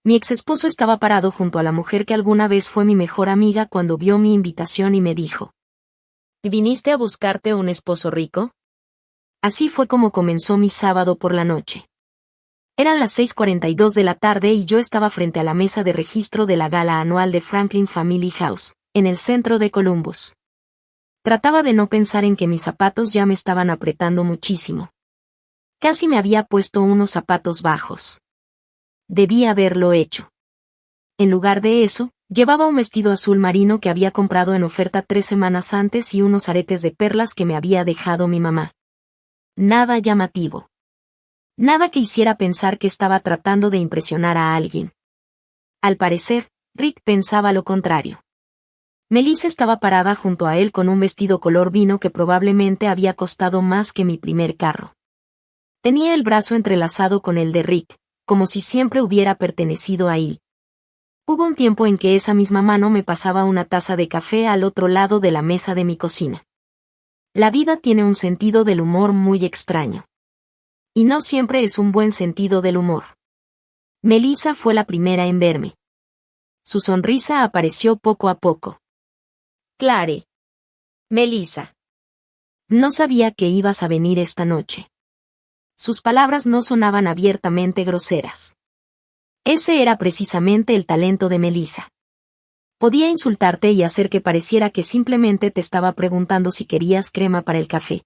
Mi exesposo estaba parado junto a la mujer que alguna vez fue mi mejor amiga cuando vio mi invitación y me dijo: ¿viniste a buscarte un esposo rico? Así fue como comenzó mi sábado por la noche. Eran las 6:42 de la tarde y yo estaba frente a la mesa de registro de la gala anual de Franklin Family House, en el centro de Columbus. Trataba de no pensar en que mis zapatos ya me estaban apretando muchísimo. Casi me había puesto unos zapatos bajos. Debía haberlo hecho. En lugar de eso, llevaba un vestido azul marino que había comprado en oferta 3 semanas antes y unos aretes de perlas que me había dejado mi mamá. Nada llamativo. Nada que hiciera pensar que estaba tratando de impresionar a alguien. Al parecer, Rick pensaba lo contrario. Melissa estaba parada junto a él con un vestido color vino que probablemente había costado más que mi primer carro. Tenía el brazo entrelazado con el de Rick, como si siempre hubiera pertenecido ahí. Hubo un tiempo en que esa misma mano me pasaba una taza de café al otro lado de la mesa de mi cocina. La vida tiene un sentido del humor muy extraño. Y no siempre es un buen sentido del humor. Melissa fue la primera en verme. Su sonrisa apareció poco a poco. Clare. Melissa. No sabía que ibas a venir esta noche. Sus palabras no sonaban abiertamente groseras. Ese era precisamente el talento de Melissa. Podía insultarte y hacer que pareciera que simplemente te estaba preguntando si querías crema para el café.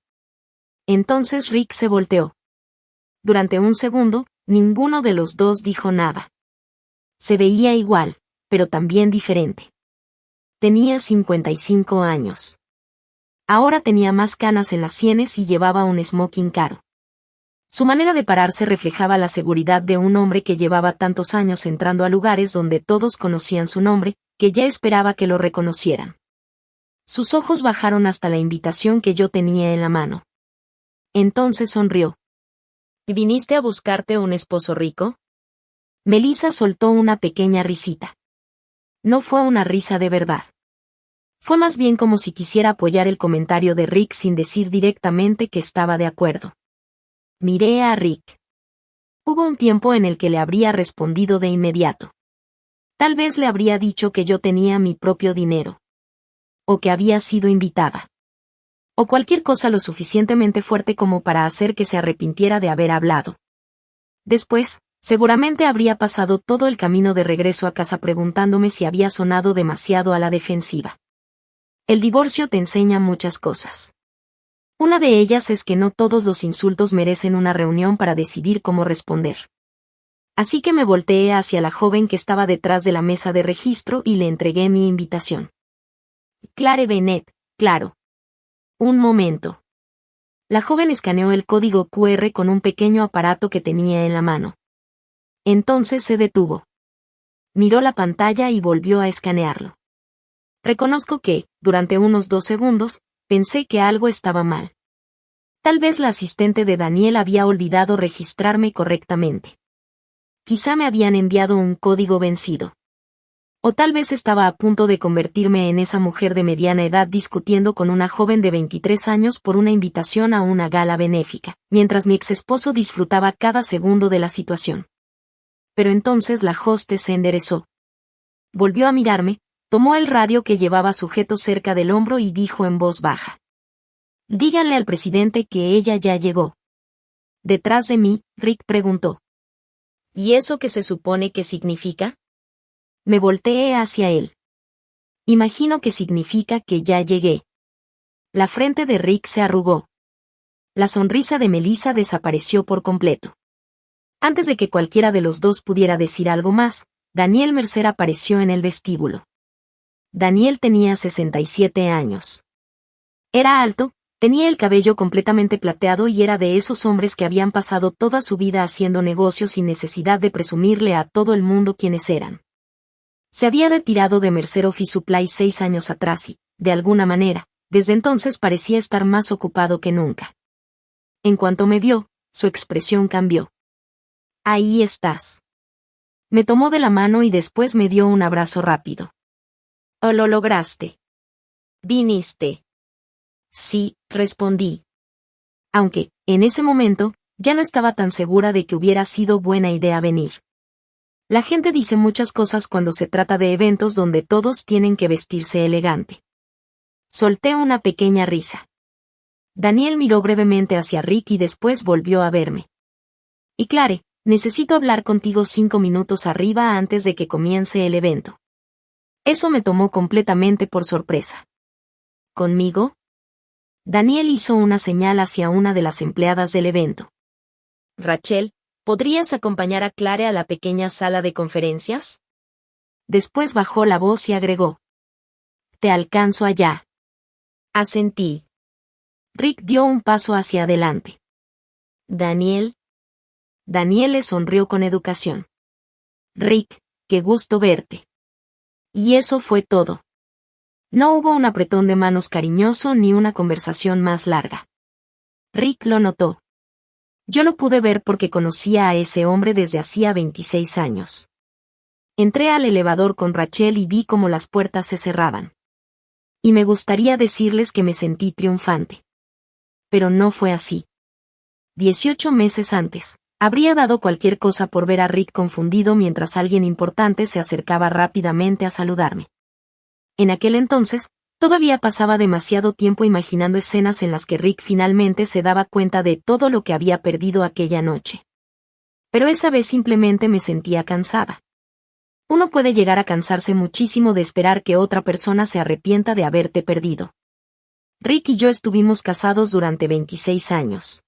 Entonces Rick se volteó. Durante un segundo, ninguno de los dos dijo nada. Se veía igual, pero también diferente. Tenía 55 años. Ahora tenía más canas en las sienes y llevaba un smoking caro. Su manera de pararse reflejaba la seguridad de un hombre que llevaba tantos años entrando a lugares donde todos conocían su nombre, que ya esperaba que lo reconocieran. Sus ojos bajaron hasta la invitación que yo tenía en la mano. Entonces sonrió. ¿Viniste a buscarte un esposo rico? Melissa soltó una pequeña risita. No fue una risa de verdad. Fue más bien como si quisiera apoyar el comentario de Rick sin decir directamente que estaba de acuerdo. Miré a Rick. Hubo un tiempo en el que le habría respondido de inmediato. Tal vez le habría dicho que yo tenía mi propio dinero. O que había sido invitada. O cualquier cosa lo suficientemente fuerte como para hacer que se arrepintiera de haber hablado. Después, seguramente habría pasado todo el camino de regreso a casa preguntándome si había sonado demasiado a la defensiva. El divorcio te enseña muchas cosas. Una de ellas es que no todos los insultos merecen una reunión para decidir cómo responder. Así que me volteé hacia la joven que estaba detrás de la mesa de registro y le entregué mi invitación. Clare Bennett, claro. Un momento. La joven escaneó el código QR con un pequeño aparato que tenía en la mano. Entonces se detuvo. Miró la pantalla y volvió a escanearlo. Reconozco que, durante unos 2 segundos, pensé que algo estaba mal. Tal vez la asistente de Daniel había olvidado registrarme correctamente. Quizá me habían enviado un código vencido. O tal vez estaba a punto de convertirme en esa mujer de mediana edad discutiendo con una joven de 23 años por una invitación a una gala benéfica, mientras mi exesposo disfrutaba cada segundo de la situación. Pero entonces la hostess se enderezó. Volvió a mirarme, tomó el radio que llevaba sujeto cerca del hombro y dijo en voz baja: díganle al presidente que ella ya llegó. Detrás de mí, Rick preguntó: ¿y eso qué se supone que significa? Me volteé hacia él. Imagino que significa que ya llegué. La frente de Rick se arrugó. La sonrisa de Melissa desapareció por completo. Antes de que cualquiera de los dos pudiera decir algo más, Daniel Mercer apareció en el vestíbulo. Daniel tenía 67 años. Era alto, tenía el cabello completamente plateado y era de esos hombres que habían pasado toda su vida haciendo negocios sin necesidad de presumirle a todo el mundo quiénes eran. Se había retirado de Mercer Office Supply 6 años atrás y, de alguna manera, desde entonces parecía estar más ocupado que nunca. En cuanto me vio, su expresión cambió. Ahí estás. Me tomó de la mano y después me dio un abrazo rápido. ¿O lo lograste? ¿Viniste? Sí, respondí. Aunque, en ese momento, ya no estaba tan segura de que hubiera sido buena idea venir. La gente dice muchas cosas cuando se trata de eventos donde todos tienen que vestirse elegante. Solté una pequeña risa. Daniel miró brevemente hacia Rick y después volvió a verme. Y Claire, necesito hablar contigo 5 minutos arriba antes de que comience el evento. Eso me tomó completamente por sorpresa. ¿Conmigo? Daniel hizo una señal hacia una de las empleadas del evento. Rachel, ¿podrías acompañar a Claire a la pequeña sala de conferencias? Después bajó la voz y agregó. Te alcanzo allá. Asentí. Rick dio un paso hacia adelante. Daniel. Daniel le sonrió con educación. Rick, qué gusto verte. Y eso fue todo. No hubo un apretón de manos cariñoso ni una conversación más larga. Rick lo notó. Yo lo pude ver porque conocía a ese hombre desde hacía 26 años. Entré al elevador con Rachel y vi cómo las puertas se cerraban. Y me gustaría decirles que me sentí triunfante. Pero no fue así. 18 meses antes, habría dado cualquier cosa por ver a Rick confundido mientras alguien importante se acercaba rápidamente a saludarme. En aquel entonces, todavía pasaba demasiado tiempo imaginando escenas en las que Rick finalmente se daba cuenta de todo lo que había perdido aquella noche. Pero esa vez simplemente me sentía cansada. Uno puede llegar a cansarse muchísimo de esperar que otra persona se arrepienta de haberte perdido. Rick y yo estuvimos casados durante 26 años.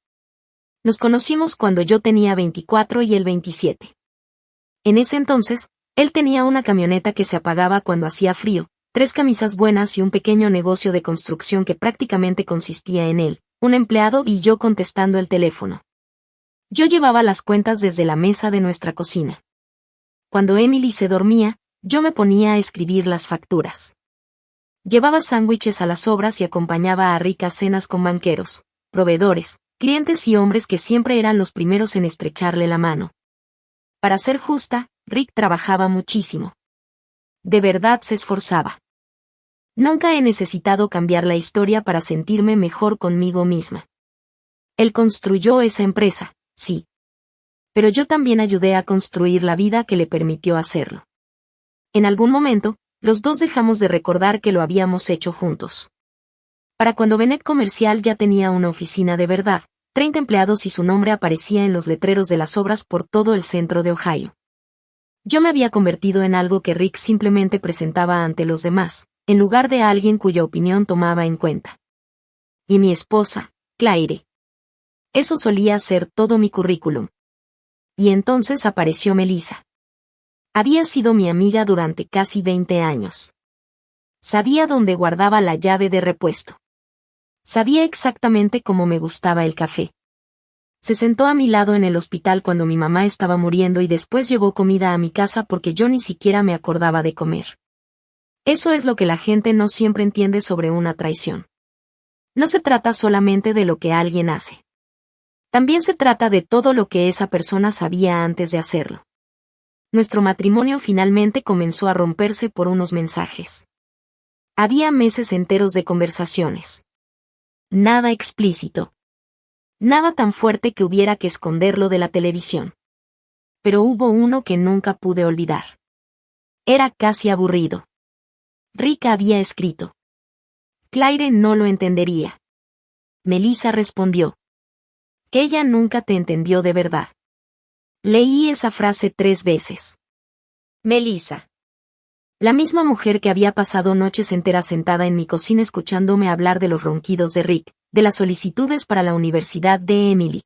Nos conocimos cuando yo tenía 24 y él 27. En ese entonces, él tenía una camioneta que se apagaba cuando hacía frío, 3 camisas buenas y un pequeño negocio de construcción que prácticamente consistía en él, un empleado y yo contestando el teléfono. Yo llevaba las cuentas desde la mesa de nuestra cocina. Cuando Emily se dormía, yo me ponía a escribir las facturas. Llevaba sándwiches a las obras y acompañaba a Rick a cenas con banqueros, proveedores, clientes y hombres que siempre eran los primeros en estrecharle la mano. Para ser justa, Rick trabajaba muchísimo. De verdad se esforzaba. Nunca he necesitado cambiar la historia para sentirme mejor conmigo misma. Él construyó esa empresa, sí. Pero yo también ayudé a construir la vida que le permitió hacerlo. En algún momento, los dos dejamos de recordar que lo habíamos hecho juntos. Para cuando Bennett Comercial ya tenía una oficina de verdad, 30 empleados y su nombre aparecía en los letreros de las obras por todo el centro de Ohio. Yo me había convertido en algo que Rick simplemente presentaba ante los demás, en lugar de alguien cuya opinión tomaba en cuenta. Y mi esposa, Claire. Eso solía ser todo mi currículum. Y entonces apareció Melissa. Había sido mi amiga durante casi 20 años. Sabía dónde guardaba la llave de repuesto. Sabía exactamente cómo me gustaba el café. Se sentó a mi lado en el hospital cuando mi mamá estaba muriendo y después llevó comida a mi casa porque yo ni siquiera me acordaba de comer. Eso es lo que la gente no siempre entiende sobre una traición. No se trata solamente de lo que alguien hace. También se trata de todo lo que esa persona sabía antes de hacerlo. Nuestro matrimonio finalmente comenzó a romperse por unos mensajes. Había meses enteros de conversaciones. Nada explícito. Nada tan fuerte que hubiera que esconderlo de la televisión. Pero hubo uno que nunca pude olvidar. Era casi aburrido. Rick había escrito. Claire no lo entendería. Melissa respondió. Que ella nunca te entendió de verdad. Leí esa frase 3 veces. Melissa. La misma mujer que había pasado noches enteras sentada en mi cocina escuchándome hablar de los ronquidos de Rick, de las solicitudes para la universidad de Emily,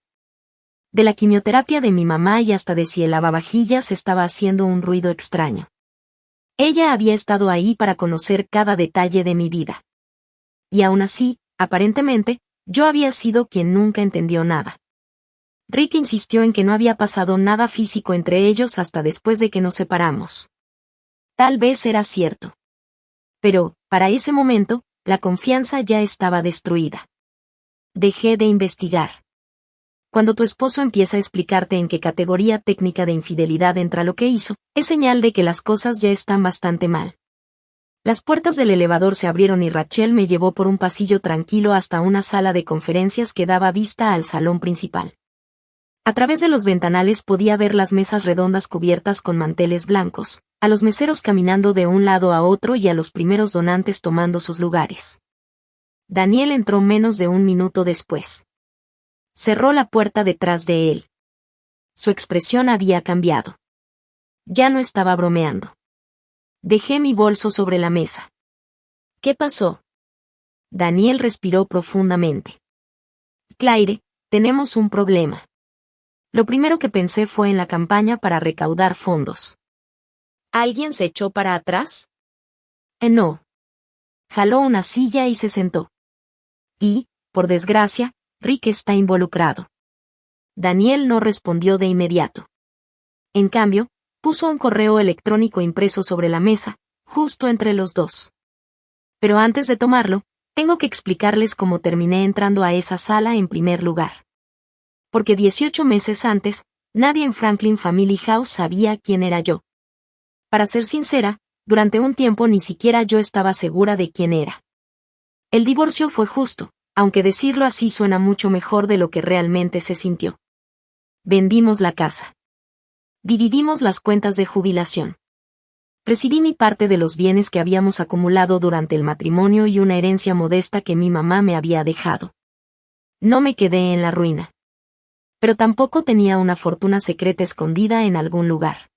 de la quimioterapia de mi mamá y hasta de si el lavavajillas estaba haciendo un ruido extraño. Ella había estado ahí para conocer cada detalle de mi vida. Y aún así, aparentemente, yo había sido quien nunca entendió nada. Rick insistió en que no había pasado nada físico entre ellos hasta después de que nos separamos. Tal vez era cierto. Pero, para ese momento, la confianza ya estaba destruida. Dejé de investigar. Cuando tu esposo empieza a explicarte en qué categoría técnica de infidelidad entra lo que hizo, es señal de que las cosas ya están bastante mal. Las puertas del elevador se abrieron y Rachel me llevó por un pasillo tranquilo hasta una sala de conferencias que daba vista al salón principal. A través de los ventanales podía ver las mesas redondas cubiertas con manteles blancos, a los meseros caminando de un lado a otro y a los primeros donantes tomando sus lugares. Daniel entró menos de un minuto después. Cerró la puerta detrás de él. Su expresión había cambiado. Ya no estaba bromeando. Dejé mi bolso sobre la mesa. ¿Qué pasó? Daniel respiró profundamente. Claire, tenemos un problema. Lo primero que pensé fue en la campaña para recaudar fondos. ¿Alguien se echó para atrás? No. Jaló una silla y se sentó. Y, por desgracia, Rick está involucrado. Daniel no respondió de inmediato. En cambio, puso un correo electrónico impreso sobre la mesa, justo entre los dos. Pero antes de tomarlo, tengo que explicarles cómo terminé entrando a esa sala en primer lugar. Porque 18 meses antes, nadie en Franklin Family House sabía quién era yo. Para ser sincera, durante un tiempo ni siquiera yo estaba segura de quién era. El divorcio fue justo, aunque decirlo así suena mucho mejor de lo que realmente se sintió. Vendimos la casa. Dividimos las cuentas de jubilación. Recibí mi parte de los bienes que habíamos acumulado durante el matrimonio y una herencia modesta que mi mamá me había dejado. No me quedé en la ruina. Pero tampoco tenía una fortuna secreta escondida en algún lugar.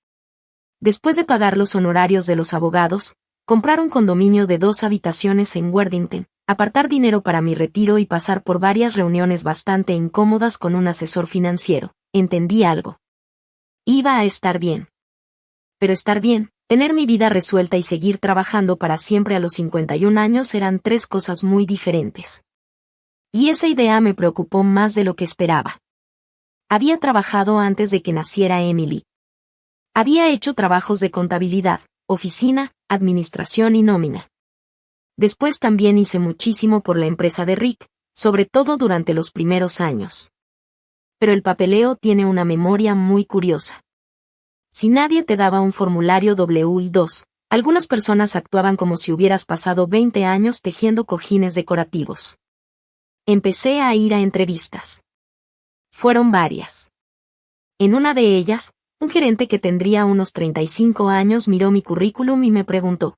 Después de pagar los honorarios de los abogados, comprar un condominio de 2 habitaciones en Worthington, apartar dinero para mi retiro y pasar por varias reuniones bastante incómodas con un asesor financiero, entendí algo. Iba a estar bien. Pero estar bien, tener mi vida resuelta y seguir trabajando para siempre a los 51 años eran 3 cosas muy diferentes. Y esa idea me preocupó más de lo que esperaba. Había trabajado antes de que naciera Emily. Había hecho trabajos de contabilidad, oficina, administración y nómina. Después también hice muchísimo por la empresa de Rick, sobre todo durante los primeros años. Pero el papeleo tiene una memoria muy curiosa. Si nadie te daba un formulario W-2, algunas personas actuaban como si hubieras pasado 20 años tejiendo cojines decorativos. Empecé a ir a entrevistas. Fueron varias. En una de ellas, un gerente que tendría unos 35 años miró mi currículum y me preguntó: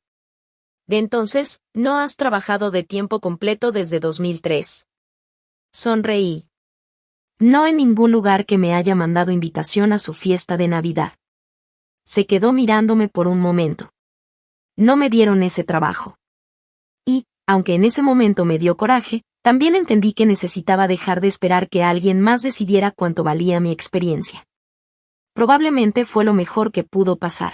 ¿De entonces, no has trabajado de tiempo completo desde 2003? Sonreí. No en ningún lugar que me haya mandado invitación a su fiesta de Navidad. Se quedó mirándome por un momento. No me dieron ese trabajo. Y, aunque en ese momento me dio coraje, también entendí que necesitaba dejar de esperar que alguien más decidiera cuánto valía mi experiencia. Probablemente fue lo mejor que pudo pasar.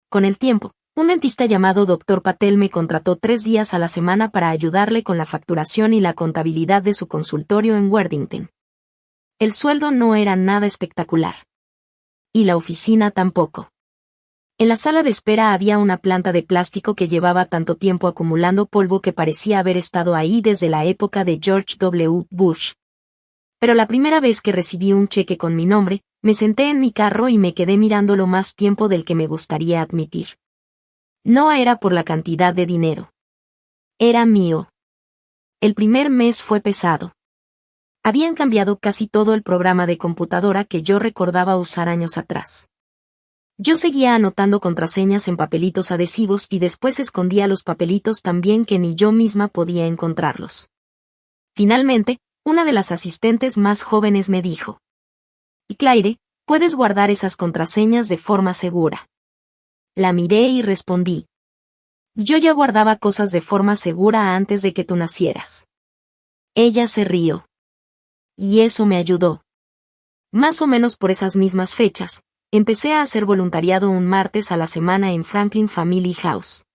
Con el tiempo, un dentista llamado Dr. Patel me contrató 3 días a la semana para ayudarle con la facturación y la contabilidad de su consultorio en Worthington. El sueldo no era nada espectacular. Y la oficina tampoco. En la sala de espera había una planta de plástico que llevaba tanto tiempo acumulando polvo que parecía haber estado ahí desde la época de George W. Bush. Pero la primera vez que recibí un cheque con mi nombre, me senté en mi carro y me quedé mirándolo más tiempo del que me gustaría admitir. No era por la cantidad de dinero. Era mío. El primer mes fue pesado. Habían cambiado casi todo el programa de computadora que yo recordaba usar años atrás. Yo seguía anotando contraseñas en papelitos adhesivos y después escondía los papelitos tan bien que ni yo misma podía encontrarlos. Finalmente, una de las asistentes más jóvenes me dijo: «Y Claire, puedes guardar esas contraseñas de forma segura». La miré y respondí: «Yo ya guardaba cosas de forma segura antes de que tú nacieras». Ella se rió. Y eso me ayudó. Más o menos por esas mismas fechas, empecé a hacer voluntariado un martes a la semana en Franklin Family House.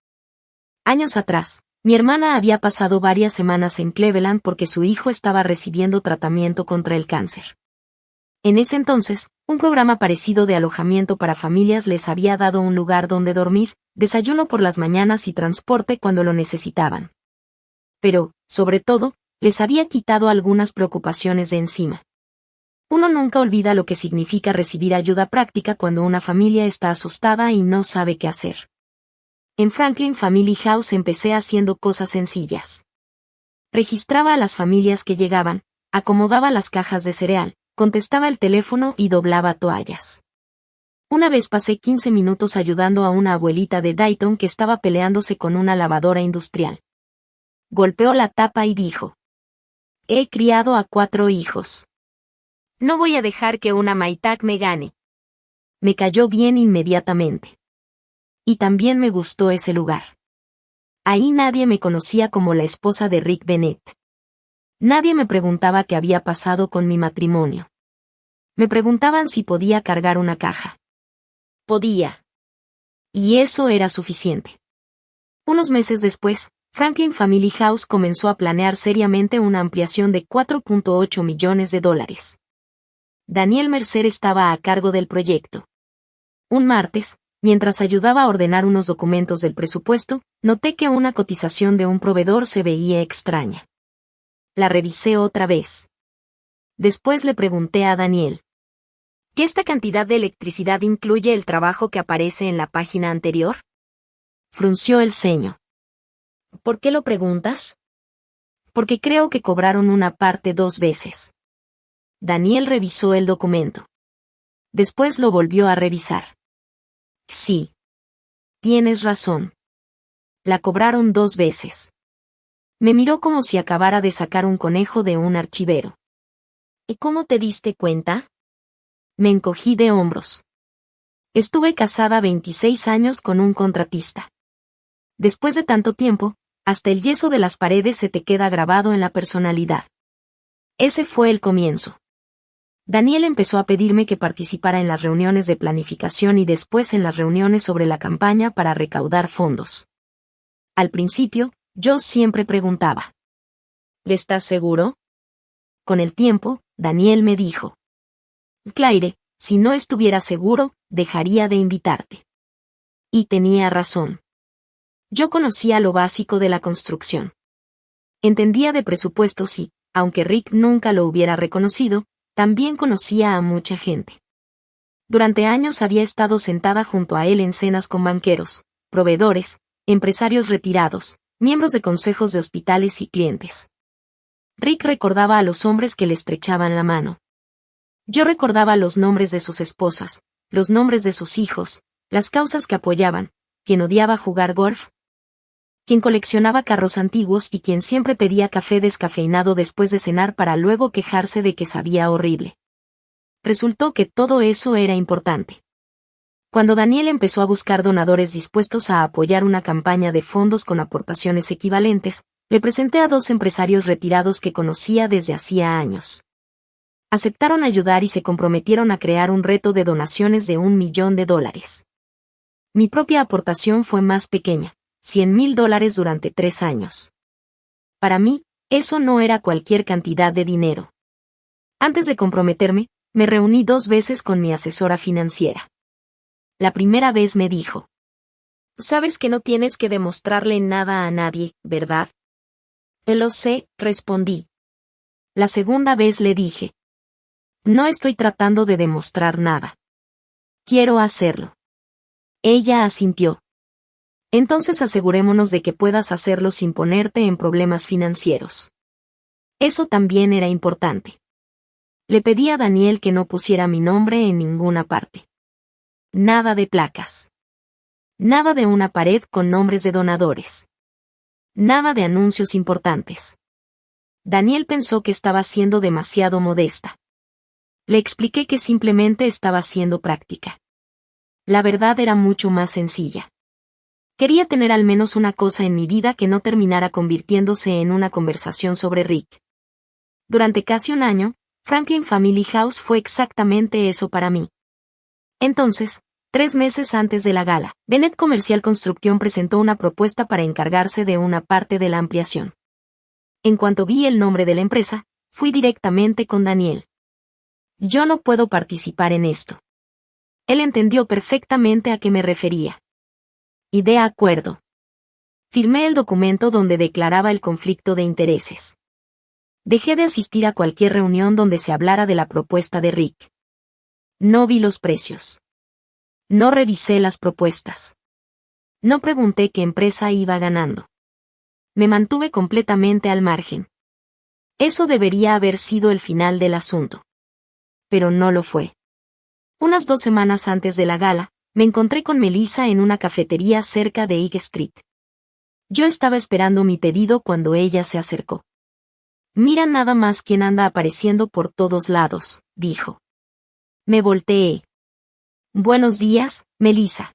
Años atrás, mi hermana había pasado varias semanas en Cleveland porque su hijo estaba recibiendo tratamiento contra el cáncer. En ese entonces, un programa parecido de alojamiento para familias les había dado un lugar donde dormir, desayuno por las mañanas y transporte cuando lo necesitaban. Pero, sobre todo, les había quitado algunas preocupaciones de encima. Uno nunca olvida lo que significa recibir ayuda práctica cuando una familia está asustada y no sabe qué hacer. En Franklin Family House empecé haciendo cosas sencillas. Registraba a las familias que llegaban, acomodaba las cajas de cereal, Contestaba el teléfono y doblaba toallas. Una vez pasé 15 minutos ayudando a una abuelita de Dayton que estaba peleándose con una lavadora industrial. Golpeó la tapa y dijo: He criado a 4 hijos. No voy a dejar que una Maytag me gane. Me cayó bien inmediatamente. Y también me gustó ese lugar. Ahí nadie me conocía como la esposa de Rick Bennett. Nadie me preguntaba qué había pasado con mi matrimonio. Me preguntaban si podía cargar una caja. Podía. Y eso era suficiente. Unos meses después, Franklin Family House comenzó a planear seriamente una ampliación de $4.8 millones. Daniel Mercer estaba a cargo del proyecto. Un martes, mientras ayudaba a ordenar unos documentos del presupuesto, noté que una cotización de un proveedor se veía extraña. La revisé otra vez. Después le pregunté a Daniel: ¿que esta cantidad de electricidad incluye el trabajo que aparece en la página anterior? Frunció el ceño. ¿Por qué lo preguntas? Porque creo que cobraron una parte 2 veces. Daniel revisó el documento. Después lo volvió a revisar. Sí. Tienes razón. La cobraron 2 veces. Me miró como si acabara de sacar un conejo de un archivero. ¿Y cómo te diste cuenta? Me encogí de hombros. Estuve casada 26 años con un contratista. Después de tanto tiempo, hasta el yeso de las paredes se te queda grabado en la personalidad. Ese fue el comienzo. Daniel empezó a pedirme que participara en las reuniones de planificación y después en las reuniones sobre la campaña para recaudar fondos. Al principio, yo siempre preguntaba: ¿le estás seguro? Con el tiempo, Daniel me dijo: Claire, si no estuviera seguro, dejaría de invitarte. Y tenía razón. Yo conocía lo básico de la construcción. Entendía de presupuestos y, aunque Rick nunca lo hubiera reconocido, también conocía a mucha gente. Durante años había estado sentada junto a él en cenas con banqueros, proveedores, empresarios retirados, miembros de consejos de hospitales y clientes. Rick recordaba a los hombres que le estrechaban la mano. Yo recordaba los nombres de sus esposas, los nombres de sus hijos, las causas que apoyaban, quien odiaba jugar golf, quien coleccionaba carros antiguos y quien siempre pedía café descafeinado después de cenar para luego quejarse de que sabía horrible. Resultó que todo eso era importante. Cuando Daniel empezó a buscar donadores dispuestos a apoyar una campaña de fondos con aportaciones equivalentes, le presenté a 2 empresarios retirados que conocía desde hacía años. Aceptaron ayudar y se comprometieron a crear un reto de donaciones de $1 millón. Mi propia aportación fue más pequeña, $100,000 durante 3 años. Para mí, eso no era cualquier cantidad de dinero. Antes de comprometerme, me reuní 2 veces con mi asesora financiera. La primera vez me dijo: Sabes que no tienes que demostrarle nada a nadie, ¿verdad? Lo sé, respondí. La segunda vez le dije: No estoy tratando de demostrar nada. Quiero hacerlo. Ella asintió. Entonces asegurémonos de que puedas hacerlo sin ponerte en problemas financieros. Eso también era importante. Le pedí a Daniel que no pusiera mi nombre en ninguna parte. Nada de placas. Nada de una pared con nombres de donadores. Nada de anuncios importantes. Daniel pensó que estaba siendo demasiado modesta. Le expliqué que simplemente estaba siendo práctica. La verdad era mucho más sencilla. Quería tener al menos una cosa en mi vida que no terminara convirtiéndose en una conversación sobre Rick. Durante casi un año, Franklin Family House fue exactamente eso para mí. Entonces, 3 meses antes de la gala, Bennett Commercial Construction presentó una propuesta para encargarse de una parte de la ampliación. En cuanto vi el nombre de la empresa, fui directamente con Daniel. Yo no puedo participar en esto. Él entendió perfectamente a qué me refería. Y de acuerdo. Firmé el documento donde declaraba el conflicto de intereses. Dejé de asistir a cualquier reunión donde se hablara de la propuesta de Rick. No vi los precios. No revisé las propuestas. No pregunté qué empresa iba ganando. Me mantuve completamente al margen. Eso debería haber sido el final del asunto. pero no lo fue. Unas 2 semanas antes de la gala, me encontré con Melissa en una cafetería cerca de Egg Street. Yo estaba esperando mi pedido cuando ella se acercó. «Mira nada más quién anda apareciendo por todos lados», dijo. Me volteé. «Buenos días, Melissa».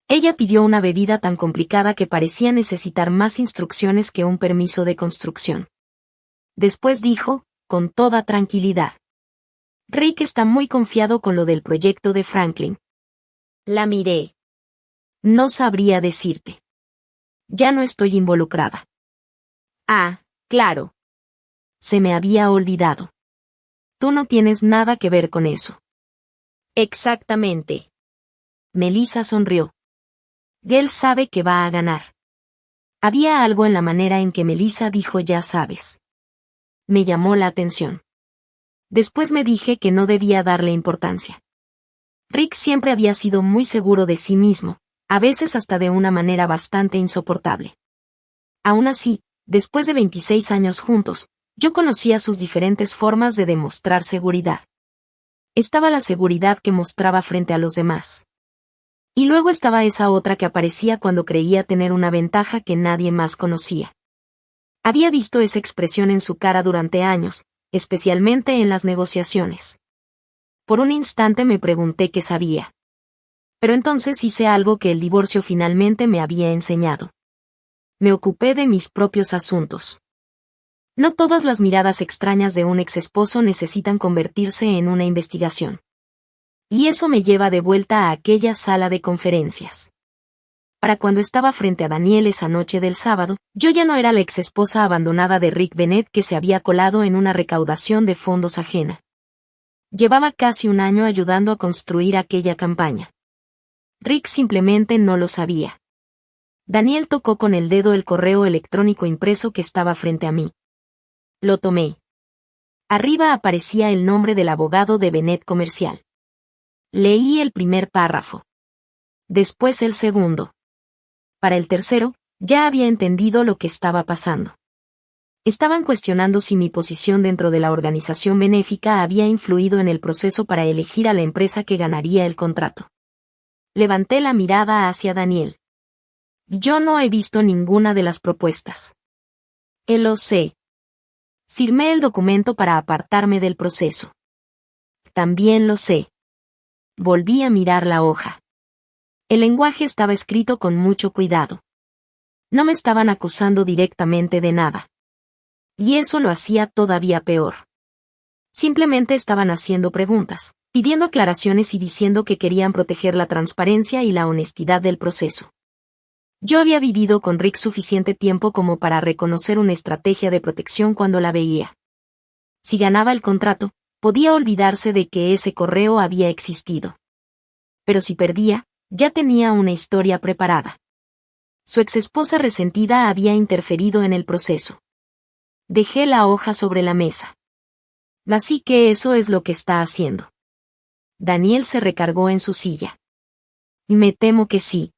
Ella pidió una bebida tan complicada que parecía necesitar más instrucciones que un permiso de construcción. Después dijo, con toda tranquilidad: «Rick está muy confiado con lo del proyecto de Franklin». La miré. «No sabría decirte. Ya no estoy involucrada». «Ah, claro. Se me había olvidado. Tú no tienes nada que ver con eso». «Exactamente». Melissa sonrió. «Gale sabe que va a ganar». Había algo en la manera en que Melissa dijo «ya sabes». Me llamó la atención. Después me dije que no debía darle importancia. Rick siempre había sido muy seguro de sí mismo, a veces hasta de una manera bastante insoportable. Aún así, después de 26 años juntos, yo conocía sus diferentes formas de demostrar seguridad. Estaba la seguridad que mostraba frente a los demás. Y luego estaba esa otra que aparecía cuando creía tener una ventaja que nadie más conocía. Había visto esa expresión en su cara durante años, especialmente en las negociaciones. Por un instante me pregunté qué sabía. Pero entonces hice algo que el divorcio finalmente me había enseñado. Me ocupé de mis propios asuntos. No todas las miradas extrañas de un exesposo necesitan convertirse en una investigación. Y eso me lleva de vuelta a aquella sala de conferencias. Para cuando estaba frente a Daniel esa noche del sábado, yo ya no era la exesposa abandonada de Rick Bennett que se había colado en una recaudación de fondos ajena. Llevaba casi un año ayudando a construir aquella campaña. Rick simplemente no lo sabía. Daniel tocó con el dedo el correo electrónico impreso que estaba frente a mí. Lo tomé. Arriba aparecía el nombre del abogado de Bennett Comercial. Leí el primer párrafo. Después el segundo. Para el tercero, ya había entendido lo que estaba pasando. Estaban cuestionando si mi posición dentro de la organización benéfica había influido en el proceso para elegir a la empresa que ganaría el contrato. Levanté la mirada hacia Daniel. Yo no he visto ninguna de las propuestas. Lo sé. Firmé el documento para apartarme del proceso. También lo sé. Volví a mirar la hoja. El lenguaje estaba escrito con mucho cuidado. No me estaban acusando directamente de nada. Y eso lo hacía todavía peor. Simplemente estaban haciendo preguntas, pidiendo aclaraciones y diciendo que querían proteger la transparencia y la honestidad del proceso. Yo había vivido con Rick suficiente tiempo como para reconocer una estrategia de protección cuando la veía. Si ganaba el contrato, podía olvidarse de que ese correo había existido. Pero si perdía, ya tenía una historia preparada. Su exesposa resentida había interferido en el proceso. Dejé la hoja sobre la mesa. Así que eso es lo que está haciendo. Daniel se recargó en su silla. Me temo que sí.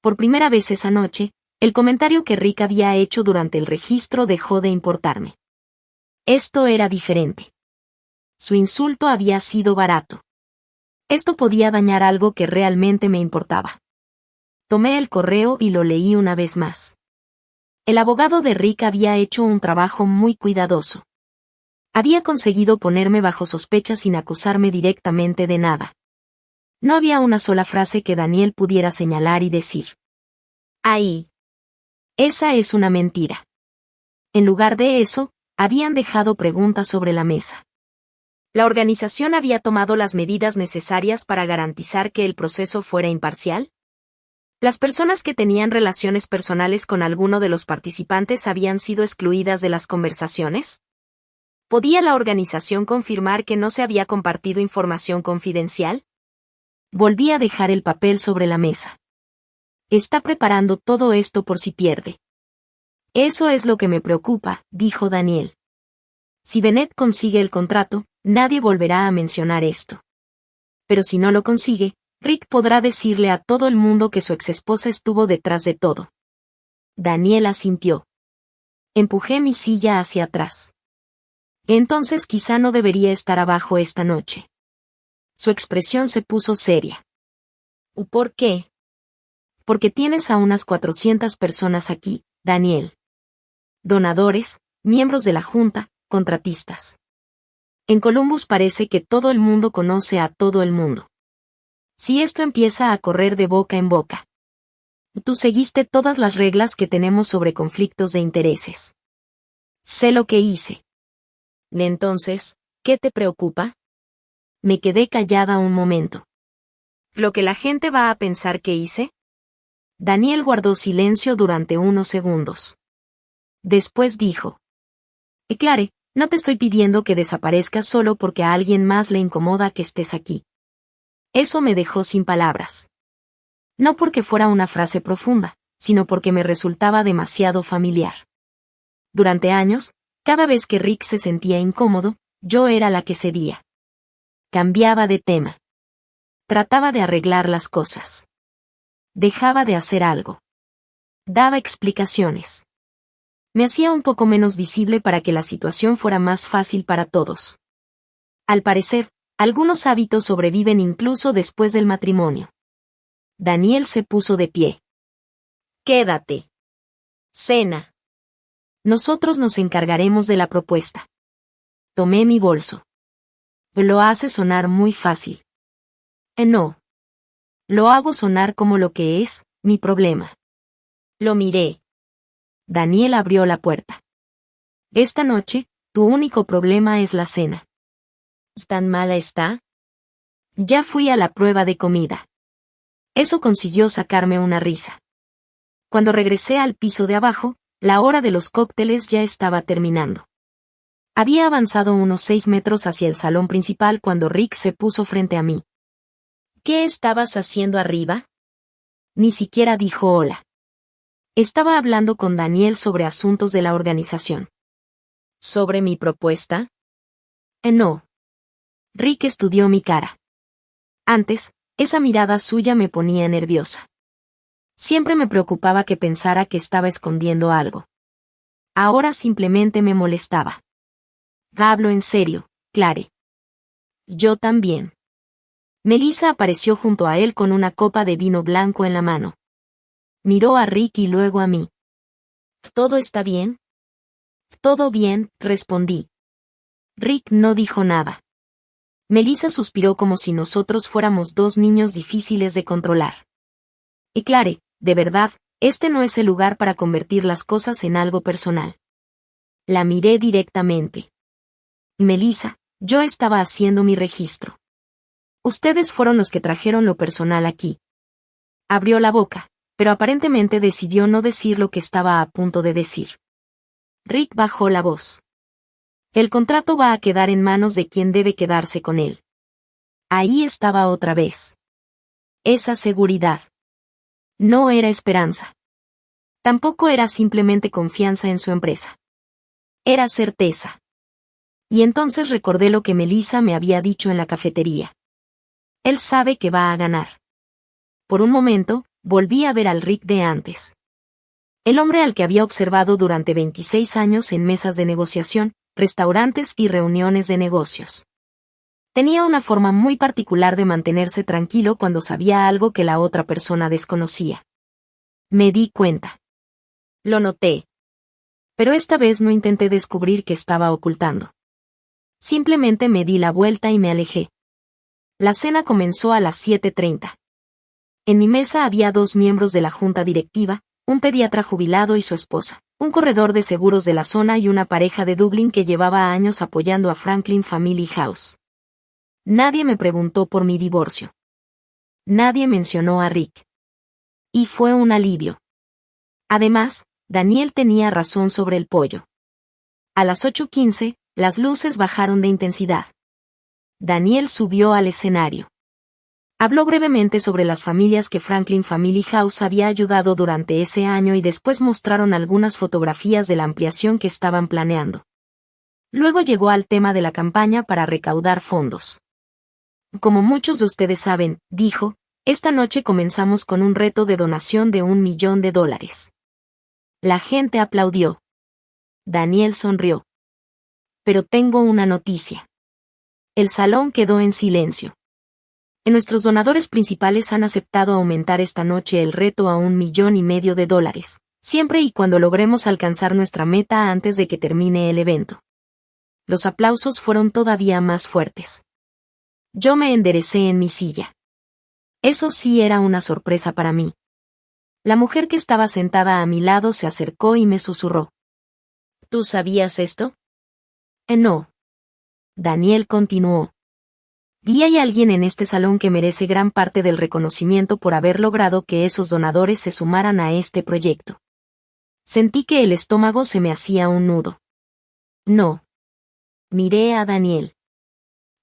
Por primera vez esa noche, el comentario que Rick había hecho durante el registro dejó de importarme. Esto era diferente. Su insulto había sido barato. Esto podía dañar algo que realmente me importaba. Tomé el correo y lo leí una vez más. El abogado de Rick había hecho un trabajo muy cuidadoso. Había conseguido ponerme bajo sospecha sin acusarme directamente de nada. No había una sola frase que Daniel pudiera señalar y decir: «Ahí. Esa es una mentira». En lugar de eso, habían dejado preguntas sobre la mesa. ¿La organización había tomado las medidas necesarias para garantizar que el proceso fuera imparcial? ¿Las personas que tenían relaciones personales con alguno de los participantes habían sido excluidas de las conversaciones? ¿Podía la organización confirmar que no se había compartido información confidencial? Volví a dejar el papel sobre la mesa. Está preparando todo esto por si pierde. Eso es lo que me preocupa, dijo Daniel. Si Bennett consigue el contrato, nadie volverá a mencionar esto. Pero si no lo consigue, Rick podrá decirle a todo el mundo que su exesposa estuvo detrás de todo. Daniel asintió. Empujé mi silla hacia atrás. Entonces quizá no debería estar abajo esta noche. Su expresión se puso seria. ¿Por qué? Porque tienes a unas 400 personas aquí, Daniel. Donadores, miembros de la junta, contratistas. En Columbus parece que todo el mundo conoce a todo el mundo. Si esto empieza a correr de boca en boca. Tú seguiste todas las reglas que tenemos sobre conflictos de intereses. Sé lo que hice. Entonces, ¿qué te preocupa? Me quedé callada un momento. ¿Lo que la gente va a pensar que hice? Daniel guardó silencio durante unos segundos. Después dijo. Clare, no te estoy pidiendo que desaparezcas solo porque a alguien más le incomoda que estés aquí. Eso me dejó sin palabras. No porque fuera una frase profunda, sino porque me resultaba demasiado familiar. Durante años, cada vez que Rick se sentía incómodo, yo era la que cedía. Cambiaba de tema. Trataba de arreglar las cosas. Dejaba de hacer algo. Daba explicaciones. Me hacía un poco menos visible para que la situación fuera más fácil para todos. Al parecer, algunos hábitos sobreviven incluso después del matrimonio. Daniel se puso de pie. Quédate. Cena. Nosotros nos encargaremos de la propuesta. Tomé mi bolso. Lo hace sonar muy fácil. No. Lo hago sonar como lo que es, mi problema. Lo miré. Daniel abrió la puerta. Esta noche, tu único problema es la cena. ¿Tan mala está? Ya fui a la prueba de comida. Eso consiguió sacarme una risa. Cuando regresé al piso de abajo, la hora de los cócteles ya estaba terminando. Había avanzado unos 6 metros hacia el salón principal cuando Rick se puso frente a mí. ¿Qué estabas haciendo arriba? Ni siquiera dijo hola. Estaba hablando con Daniel sobre asuntos de la organización. ¿Sobre mi propuesta? No. Rick estudió mi cara. Antes, esa mirada suya me ponía nerviosa. Siempre me preocupaba que pensara que estaba escondiendo algo. Ahora simplemente me molestaba. Hablo en serio, Clare. Yo también. Melissa apareció junto a él con una copa de vino blanco en la mano. Miró a Rick y luego a mí. ¿Todo está bien? Todo bien, respondí. Rick no dijo nada. Melissa suspiró como si nosotros fuéramos dos niños difíciles de controlar. Y Clare, de verdad, este no es el lugar para convertir las cosas en algo personal. La miré directamente. Melissa, yo estaba haciendo mi registro. Ustedes fueron los que trajeron lo personal aquí. Abrió la boca, pero aparentemente decidió no decir lo que estaba a punto de decir. Rick bajó la voz. El contrato va a quedar en manos de quien debe quedarse con él. Ahí estaba otra vez. Esa seguridad. No era esperanza. Tampoco era simplemente confianza en su empresa. Era certeza. Y entonces recordé lo que Melissa me había dicho en la cafetería. Él sabe que va a ganar. Por un momento, volví a ver al Rick de antes. El hombre al que había observado durante 26 años en mesas de negociación, restaurantes y reuniones de negocios. Tenía una forma muy particular de mantenerse tranquilo cuando sabía algo que la otra persona desconocía. Me di cuenta. Lo noté. Pero esta vez no intenté descubrir qué estaba ocultando. Simplemente me di la vuelta y me alejé. La cena comenzó a las 7:30. En mi mesa había 2 miembros de la junta directiva, un pediatra jubilado y su esposa, un corredor de seguros de la zona y una pareja de Dublín que llevaba años apoyando a Franklin Family House. Nadie me preguntó por mi divorcio. Nadie mencionó a Rick. Y fue un alivio. Además, Daniel tenía razón sobre el pollo. A las 8:15, las luces bajaron de intensidad. Daniel subió al escenario. Habló brevemente sobre las familias que Franklin Family House había ayudado durante ese año y después mostraron algunas fotografías de la ampliación que estaban planeando. Luego llegó al tema de la campaña para recaudar fondos. Como muchos de ustedes saben, dijo, esta noche comenzamos con un reto de donación de $1 millón. La gente aplaudió. Daniel sonrió. pero tengo una noticia. El salón quedó en silencio. Nuestros donadores principales han aceptado aumentar esta noche el reto a $1,500,000, siempre y cuando logremos alcanzar nuestra meta antes de que termine el evento. Los aplausos fueron todavía más fuertes. Yo me enderecé en mi silla. Eso sí era una sorpresa para mí. La mujer que estaba sentada a mi lado se acercó y me susurró. ¿Tú sabías esto? No. Daniel continuó. Y hay alguien en este salón que merece gran parte del reconocimiento por haber logrado que esos donadores se sumaran a este proyecto. Sentí que el estómago se me hacía un nudo. No. Miré a Daniel.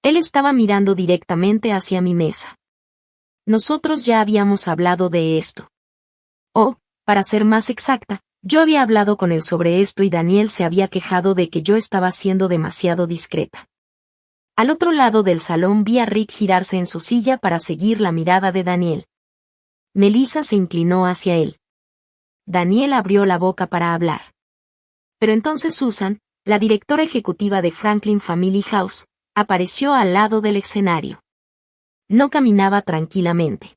Él estaba mirando directamente hacia mi mesa. Nosotros ya habíamos hablado de esto. O, para ser más exacta, yo había hablado con él sobre esto y Daniel se había quejado de que yo estaba siendo demasiado discreta. Al otro lado del salón vi a Rick girarse en su silla para seguir la mirada de Daniel. Melissa se inclinó hacia él. Daniel abrió la boca para hablar. Pero entonces Susan, la directora ejecutiva de Franklin Family House, apareció al lado del escenario. No caminaba tranquilamente.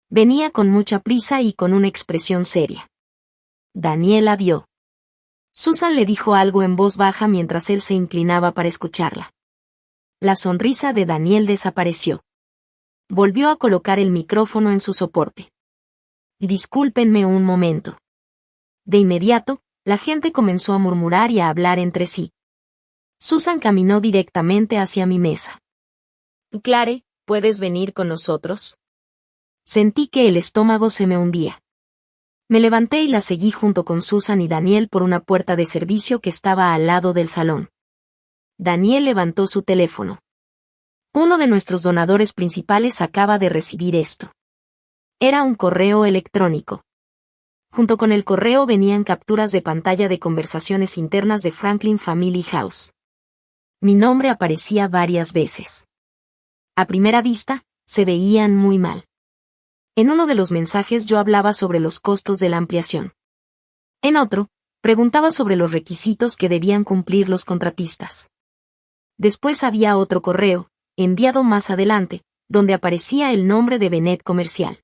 Venía con mucha prisa y con una expresión seria. Daniel la vio. Susan le dijo algo en voz baja mientras él se inclinaba para escucharla. La sonrisa de Daniel desapareció. Volvió a colocar el micrófono en su soporte. Discúlpenme un momento. De inmediato, la gente comenzó a murmurar y a hablar entre sí. Susan caminó directamente hacia mi mesa. Clare, ¿puedes venir con nosotros? Sentí que el estómago se me hundía. Me levanté y la seguí junto con Susan y Daniel por una puerta de servicio que estaba al lado del salón. Daniel levantó su teléfono. Uno de nuestros donadores principales acaba de recibir esto. Era un correo electrónico. Junto con el correo venían capturas de pantalla de conversaciones internas de Franklin Family House. Mi nombre aparecía varias veces. A primera vista, se veían muy mal. En uno de los mensajes yo hablaba sobre los costos de la ampliación. En otro, preguntaba sobre los requisitos que debían cumplir los contratistas. Después había otro correo, enviado más adelante, donde aparecía el nombre de Bennett Comercial.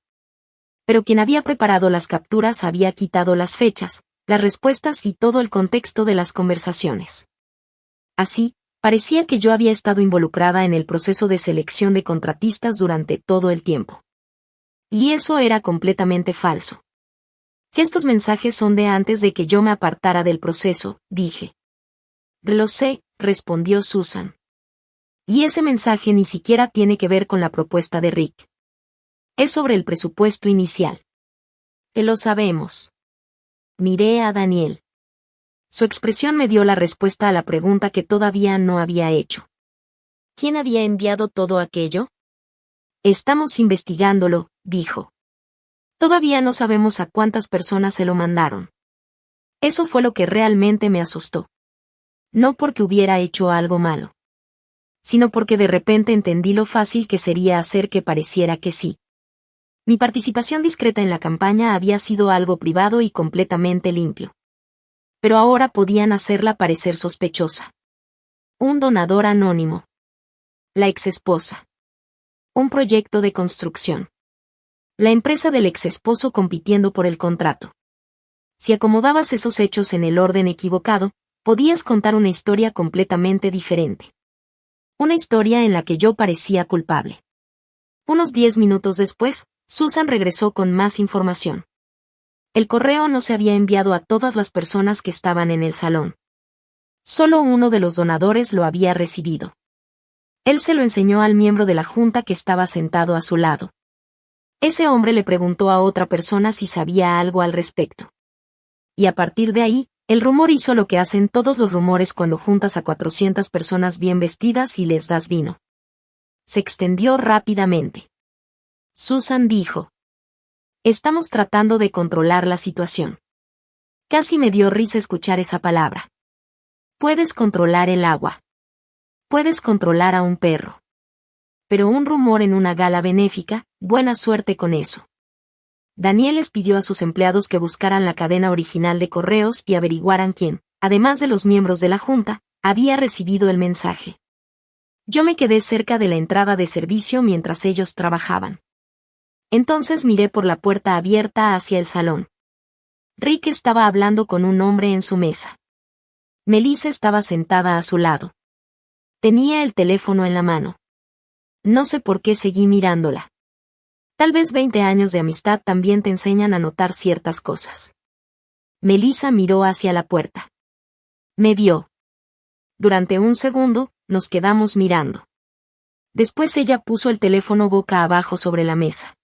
Pero quien había preparado las capturas había quitado las fechas, las respuestas y todo el contexto de las conversaciones. Así, parecía que yo había estado involucrada en el proceso de selección de contratistas durante todo el tiempo. Y eso era completamente falso. Que estos mensajes son de antes de que yo me apartara del proceso, dije. Lo sé, respondió Susan. Y ese mensaje ni siquiera tiene que ver con la propuesta de Rick. Es sobre el presupuesto inicial. Que lo sabemos. Miré a Daniel. Su expresión me dio la respuesta a la pregunta que todavía no había hecho. ¿Quién había enviado todo aquello? Estamos investigándolo, dijo. Todavía no sabemos a cuántas personas se lo mandaron. Eso fue lo que realmente me asustó. No porque hubiera hecho algo malo, sino porque de repente entendí lo fácil que sería hacer que pareciera que sí. Mi participación discreta en la campaña había sido algo privado y completamente limpio. Pero ahora podían hacerla parecer sospechosa. Un donador anónimo. La exesposa. Un proyecto de construcción. La empresa del exesposo compitiendo por el contrato. Si acomodabas esos hechos en el orden equivocado, podías contar una historia completamente diferente. Una historia en la que yo parecía culpable. Unos 10 minutos después, Susan regresó con más información. El correo no se había enviado a todas las personas que estaban en el salón. Solo uno de los donadores lo había recibido. Él se lo enseñó al miembro de la junta que estaba sentado a su lado. Ese hombre le preguntó a otra persona si sabía algo al respecto. Y a partir de ahí, el rumor hizo lo que hacen todos los rumores cuando juntas a 400 personas bien vestidas y les das vino. Se extendió rápidamente. Susan dijo. Estamos tratando de controlar la situación. Casi me dio risa escuchar esa palabra. Puedes controlar el agua. Puedes controlar a un perro. Pero un rumor en una gala benéfica, buena suerte con eso. Daniel les pidió a sus empleados que buscaran la cadena original de correos y averiguaran quién, además de los miembros de la junta, Había recibido el mensaje. Yo me quedé cerca de la entrada de servicio mientras ellos trabajaban. Entonces miré por la puerta abierta hacia el salón. Rick estaba hablando con un hombre en su mesa. Melissa estaba sentada a su lado. Tenía el teléfono en la mano. No sé por qué seguí mirándola. Tal vez 20 años de amistad también te enseñan a notar ciertas cosas. Melissa miró hacia la puerta. Me vio. Durante un segundo, nos quedamos mirando. Después ella puso el teléfono boca abajo sobre la mesa.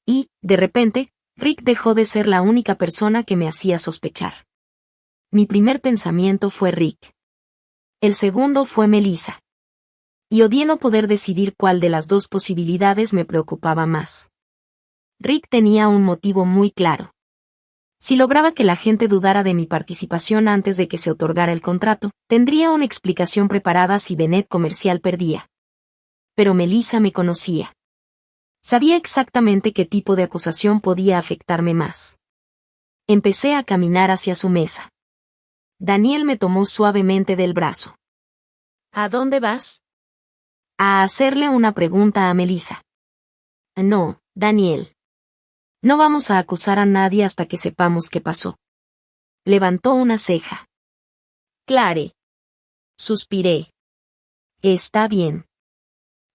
Y, de repente, Rick dejó de ser la única persona que me hacía sospechar. Mi primer pensamiento fue Rick. El segundo fue Melissa. Y odié no poder decidir cuál de las dos posibilidades me preocupaba más. Rick tenía un motivo muy claro. Si lograba que la gente dudara de mi participación antes de que se otorgara el contrato, tendría una explicación preparada si Bennett Comercial perdía. Pero Melissa me conocía. Sabía exactamente qué tipo de acusación podía afectarme más. Empecé a caminar hacia su mesa. Daniel me tomó suavemente del brazo. ¿A dónde vas? A hacerle una pregunta a Melissa. No, Daniel. No vamos a acusar a nadie hasta que sepamos qué pasó. Levantó una ceja. Clare. Suspiré. Está bien.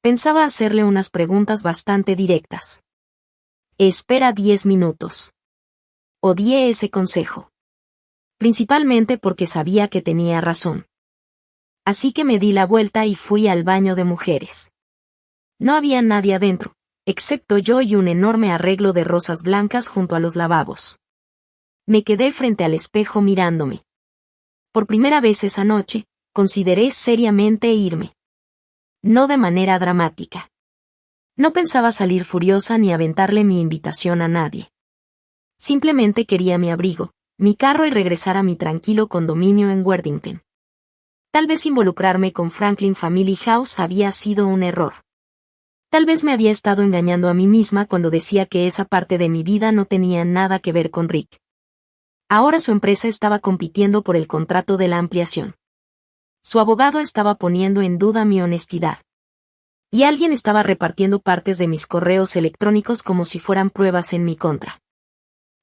Pensaba hacerle unas preguntas bastante directas. Espera 10 minutos. Odié ese consejo. Principalmente porque sabía que tenía razón. Así que me di la vuelta y fui al baño de mujeres. No había nadie adentro, excepto yo y un enorme arreglo de rosas blancas junto a los lavabos. Me quedé frente al espejo mirándome. Por primera vez esa noche, consideré seriamente irme. No de manera dramática. No pensaba salir furiosa ni aventarle mi invitación a nadie. Simplemente quería mi abrigo, mi carro y regresar a mi tranquilo condominio en Worthington. Tal vez involucrarme con Franklin Family House había sido un error. Tal vez me había estado engañando a mí misma cuando decía que esa parte de mi vida no tenía nada que ver con Rick. Ahora su empresa estaba compitiendo por el contrato de la ampliación. Su abogado estaba poniendo en duda mi honestidad. Y alguien estaba repartiendo partes de mis correos electrónicos como si fueran pruebas en mi contra.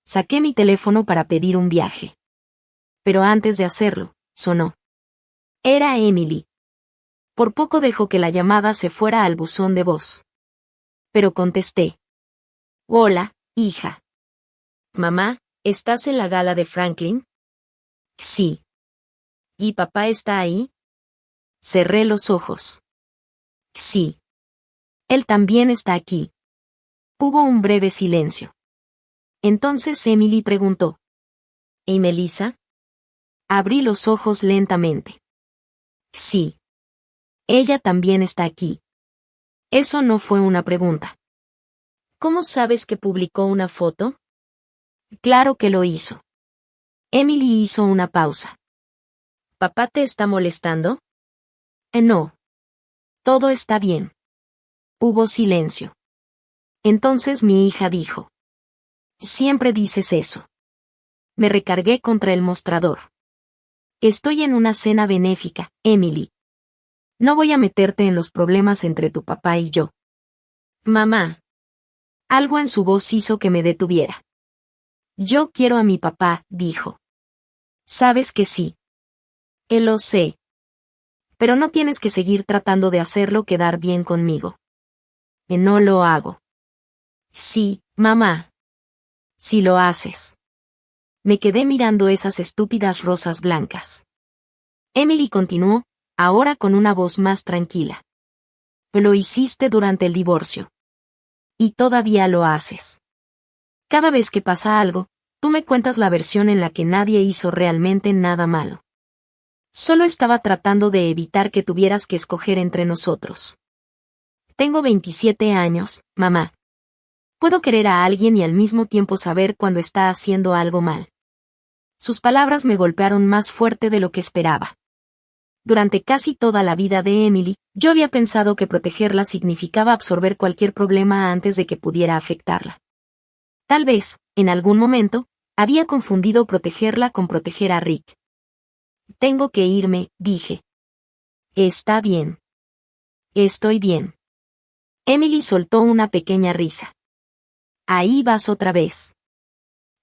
Saqué mi teléfono para pedir un viaje. Pero antes de hacerlo, sonó. Era Emily. Por poco dejó que la llamada se fuera al buzón de voz. Pero contesté. Hola, hija. Mamá, ¿estás en la gala de Franklin? Sí. ¿Y papá está ahí? Cerré los ojos. Sí. Él también está aquí. Hubo un breve silencio. Entonces Emily preguntó. ¿Y Melissa? Abrí los ojos lentamente. Sí. Ella también está aquí. Eso no fue una pregunta. ¿Cómo sabes que publicó una foto? Claro que lo hizo. Emily hizo una pausa. ¿Papá te está molestando? No. Todo está bien. Hubo silencio. Entonces mi hija dijo. Siempre dices eso. Me recargué contra el mostrador. Estoy en una cena benéfica, Emily. No voy a meterte en los problemas entre tu papá y yo. Mamá. Algo en su voz hizo que me detuviera. Yo quiero a mi papá, dijo. Sabes que sí. Él lo sé. Pero no tienes que seguir tratando de hacerlo quedar bien conmigo. No lo hago. Sí, mamá. Si lo haces. Me quedé mirando esas estúpidas rosas blancas. Emily continuó, ahora con una voz más tranquila. Lo hiciste durante el divorcio. Y todavía lo haces. Cada vez que pasa algo, tú me cuentas la versión en la que nadie hizo realmente nada malo. Solo estaba tratando de evitar que tuvieras que escoger entre nosotros. Tengo 27 años, mamá. Puedo querer a alguien y al mismo tiempo saber cuando está haciendo algo mal. Sus palabras me golpearon más fuerte de lo que esperaba. Durante casi toda la vida de Emily, yo había pensado que protegerla significaba absorber cualquier problema antes de que pudiera afectarla. Tal vez, en algún momento, había confundido protegerla con proteger a Rick. Tengo que irme, dije. Está bien. Estoy bien. Emily soltó una pequeña risa. Ahí vas otra vez.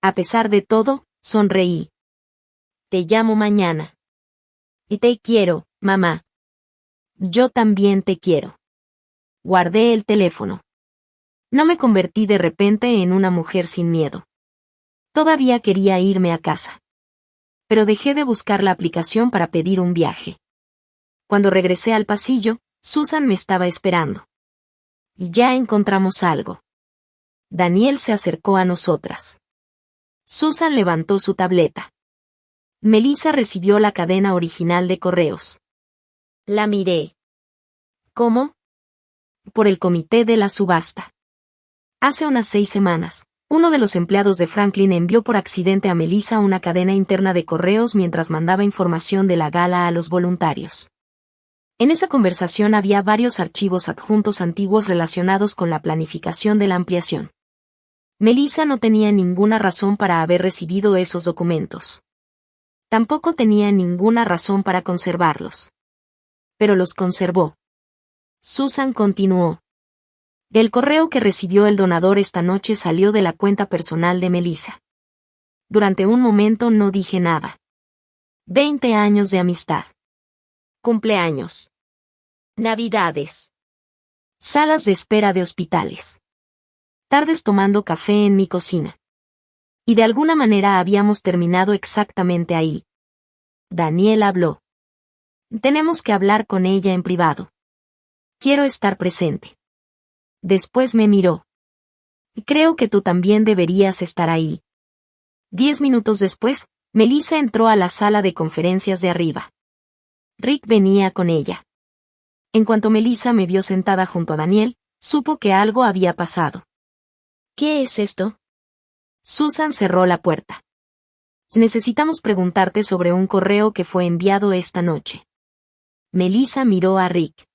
A pesar de todo, sonreí. Te llamo mañana. Y te quiero, mamá. Yo también te quiero. Guardé el teléfono. No me convertí de repente en una mujer sin miedo. Todavía quería irme a casa. Pero dejé de buscar la aplicación para pedir un viaje. Cuando regresé al pasillo, Susan me estaba esperando. Y ya encontramos algo. Daniel se acercó a nosotras. Susan levantó su tableta. Melissa recibió la cadena original de correos. La miré. ¿Cómo? Por el comité de la subasta. Hace unas 6 semanas, uno de los empleados de Franklin envió por accidente a Melissa una cadena interna de correos mientras mandaba información de la gala a los voluntarios. En esa conversación había varios archivos adjuntos antiguos relacionados con la planificación de la ampliación. Melissa no tenía ninguna razón para haber recibido esos documentos. Tampoco tenía ninguna razón para conservarlos. Pero los conservó. Susan continuó. El correo que recibió el donador esta noche salió de la cuenta personal de Melissa. Durante un momento no dije nada. 20 años de amistad. Cumpleaños. Navidades. Salas de espera de hospitales. Tardes tomando café en mi cocina. Y de alguna manera habíamos terminado exactamente ahí. Daniel habló. Tenemos que hablar con ella en privado. Quiero estar presente. Después me miró. Creo que tú también deberías estar ahí. 10 minutos después, Melissa entró a la sala de conferencias de arriba. Rick venía con ella. En cuanto Melissa me vio sentada junto a Daniel, supo que algo había pasado. ¿Qué es esto? Susan cerró la puerta. Necesitamos preguntarte sobre un correo que fue enviado esta noche. Melissa miró a Rick.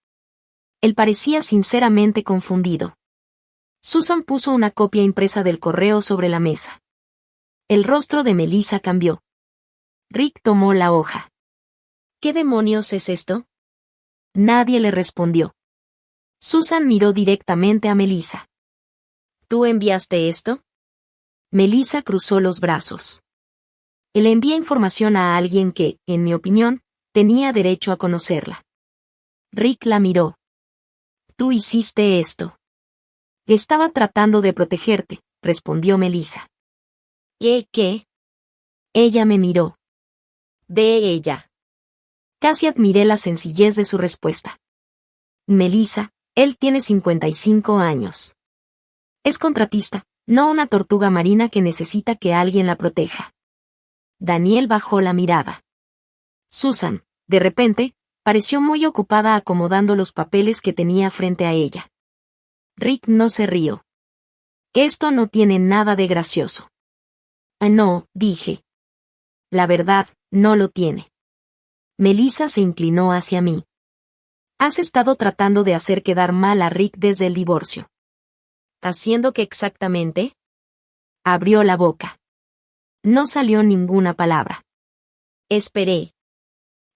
Él parecía sinceramente confundido. Susan puso una copia impresa del correo sobre la mesa. El rostro de Melissa cambió. Rick tomó la hoja. ¿Qué demonios es esto? Nadie le respondió. Susan miró directamente a Melissa. ¿Tú enviaste esto? Melissa cruzó los brazos. Él envía información a alguien que, en mi opinión, tenía derecho a conocerla. Rick la miró. Tú hiciste esto. Estaba tratando de protegerte, respondió Melissa. ¿Qué? Ella me miró. De ella. Casi admiré la sencillez de su respuesta. Melissa, él tiene 55 años. Es contratista, no una tortuga marina que necesita que alguien la proteja. Daniel bajó la mirada. Susan, de repente, pareció muy ocupada acomodando los papeles que tenía frente a ella. Rick no se rió. Esto no tiene nada de gracioso. No, dije. La verdad, no lo tiene. Melissa se inclinó hacia mí. Has estado tratando de hacer quedar mal a Rick desde el divorcio. ¿Haciendo qué exactamente? Abrió la boca. No salió ninguna palabra. Esperé.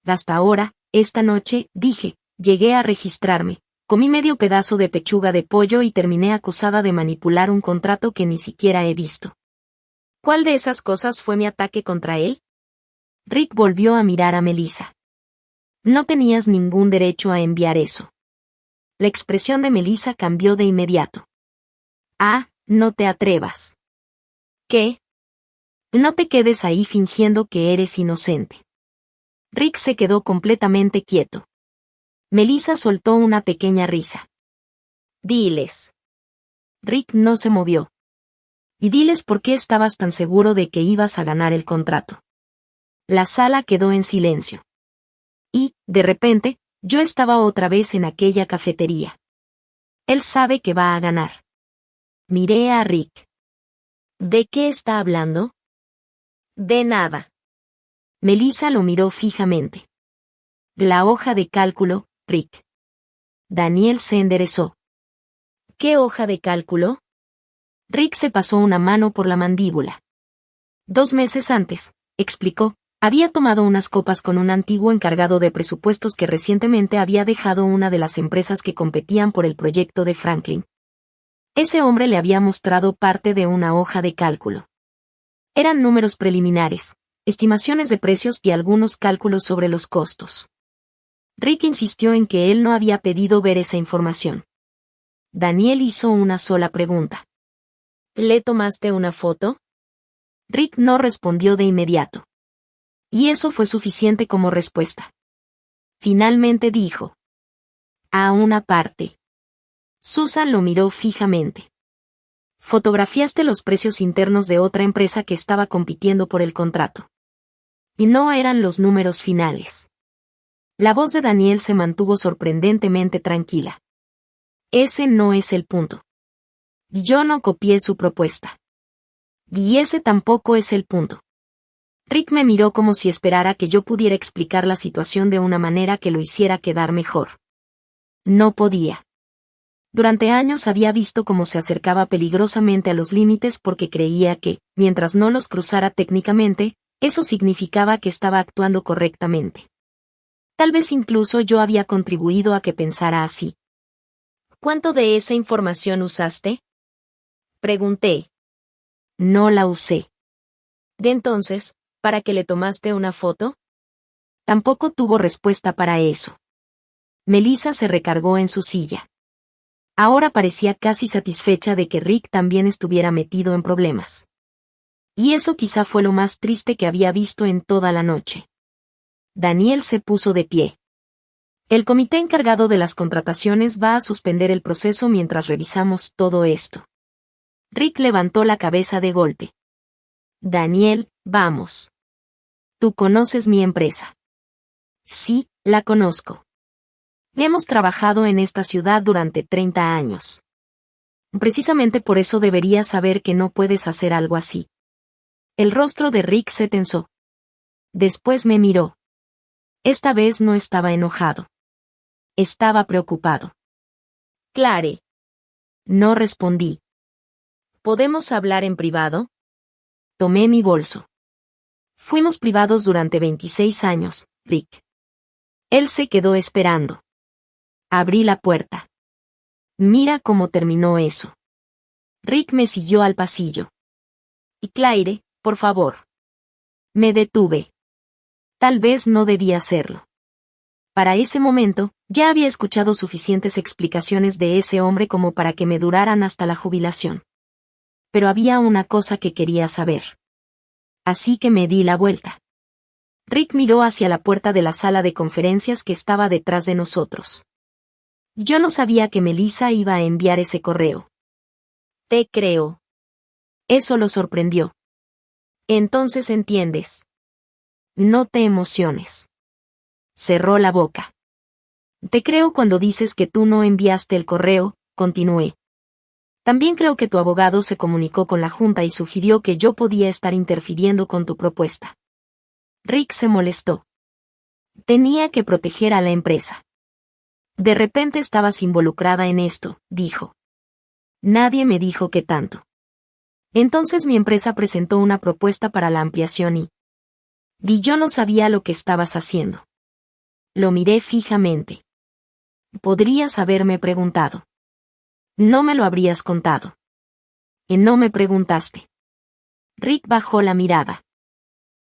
Hasta ahora, esta noche, dije, llegué a registrarme, comí medio pedazo de pechuga de pollo y terminé acusada de manipular un contrato que ni siquiera he visto. ¿Cuál de esas cosas fue mi ataque contra él? Rick volvió a mirar a Melissa. No tenías ningún derecho a enviar eso. La expresión de Melissa cambió de inmediato. Ah, no te atrevas. ¿Qué? No te quedes ahí fingiendo que eres inocente. Rick se quedó completamente quieto. Melissa soltó una pequeña risa. Diles. Rick no se movió. Y diles por qué estabas tan seguro de que ibas a ganar el contrato. La sala quedó en silencio. Y, de repente, yo estaba otra vez en aquella cafetería. Él sabe que va a ganar. Miré a Rick. ¿De qué está hablando? De nada. Melissa lo miró fijamente. La hoja de cálculo, Rick. Daniel se enderezó. ¿Qué hoja de cálculo? Rick se pasó una mano por la mandíbula. 2 meses antes, explicó, Había tomado unas copas con un antiguo encargado de presupuestos que recientemente había dejado una de las empresas que competían por el proyecto de Franklin. Ese hombre le había mostrado parte de una hoja de cálculo. Eran números preliminares, estimaciones de precios y algunos cálculos sobre los costos. Rick insistió en que él no había pedido ver esa información. Daniel hizo una sola pregunta. ¿Le tomaste una foto? Rick no respondió de inmediato. Y eso fue suficiente como respuesta. Finalmente dijo. A una parte. Susan lo miró fijamente. Fotografiaste los precios internos de otra empresa que estaba compitiendo por el contrato. Y no eran los números finales. La voz de Daniel se mantuvo sorprendentemente tranquila. Ese no es el punto. Yo no copié su propuesta. Y ese tampoco es el punto. Rick me miró como si esperara que yo pudiera explicar la situación de una manera que lo hiciera quedar mejor. No podía. Durante años había visto cómo se acercaba peligrosamente a los límites porque creía que, mientras no los cruzara técnicamente, eso significaba que estaba actuando correctamente. Tal vez incluso yo había contribuido a que pensara así. ¿Cuánto de esa información usaste? Pregunté. No la usé. ¿De entonces, para qué le tomaste una foto? Tampoco tuvo respuesta para eso. Melissa se recargó en su silla. Ahora parecía casi satisfecha de que Rick también estuviera metido en problemas. Y eso quizá fue lo más triste que había visto en toda la noche. Daniel se puso de pie. El comité encargado de las contrataciones va a suspender el proceso mientras revisamos todo esto. Rick levantó la cabeza de golpe. Daniel, vamos. ¿Tú conoces mi empresa? Sí, la conozco. Hemos trabajado en esta ciudad durante 30 años. Precisamente por eso deberías saber que no puedes hacer algo así. El rostro de Rick se tensó. Después me miró. Esta vez no estaba enojado. Estaba preocupado. Clare. No respondí. ¿Podemos hablar en privado? Tomé mi bolso. Fuimos privados durante 26 años, Rick. Él se quedó esperando. Abrí la puerta. Mira cómo terminó eso. Rick me siguió al pasillo. Y Claire, por favor. Me detuve. Tal vez no debía hacerlo. Para ese momento, ya había escuchado suficientes explicaciones de ese hombre como para que me duraran hasta la jubilación. Pero había una cosa que quería saber. Así que me di la vuelta. Rick miró hacia la puerta de la sala de conferencias que estaba detrás de nosotros. Yo no sabía que Melissa iba a enviar ese correo. Te creo. Eso lo sorprendió. Entonces entiendes. No te emociones. Cerró la boca. Te creo cuando dices que tú no enviaste el correo, continué. También creo que tu abogado se comunicó con la junta y sugirió que yo podía estar interfiriendo con tu propuesta. Rick se molestó. Tenía que proteger a la empresa. De repente estabas involucrada en esto, dijo. Nadie me dijo qué tanto. Entonces mi empresa presentó una propuesta para la ampliación y yo no sabía lo que estabas haciendo. Lo miré fijamente. Podrías haberme preguntado. No me lo habrías contado. Y no me preguntaste. Rick bajó la mirada.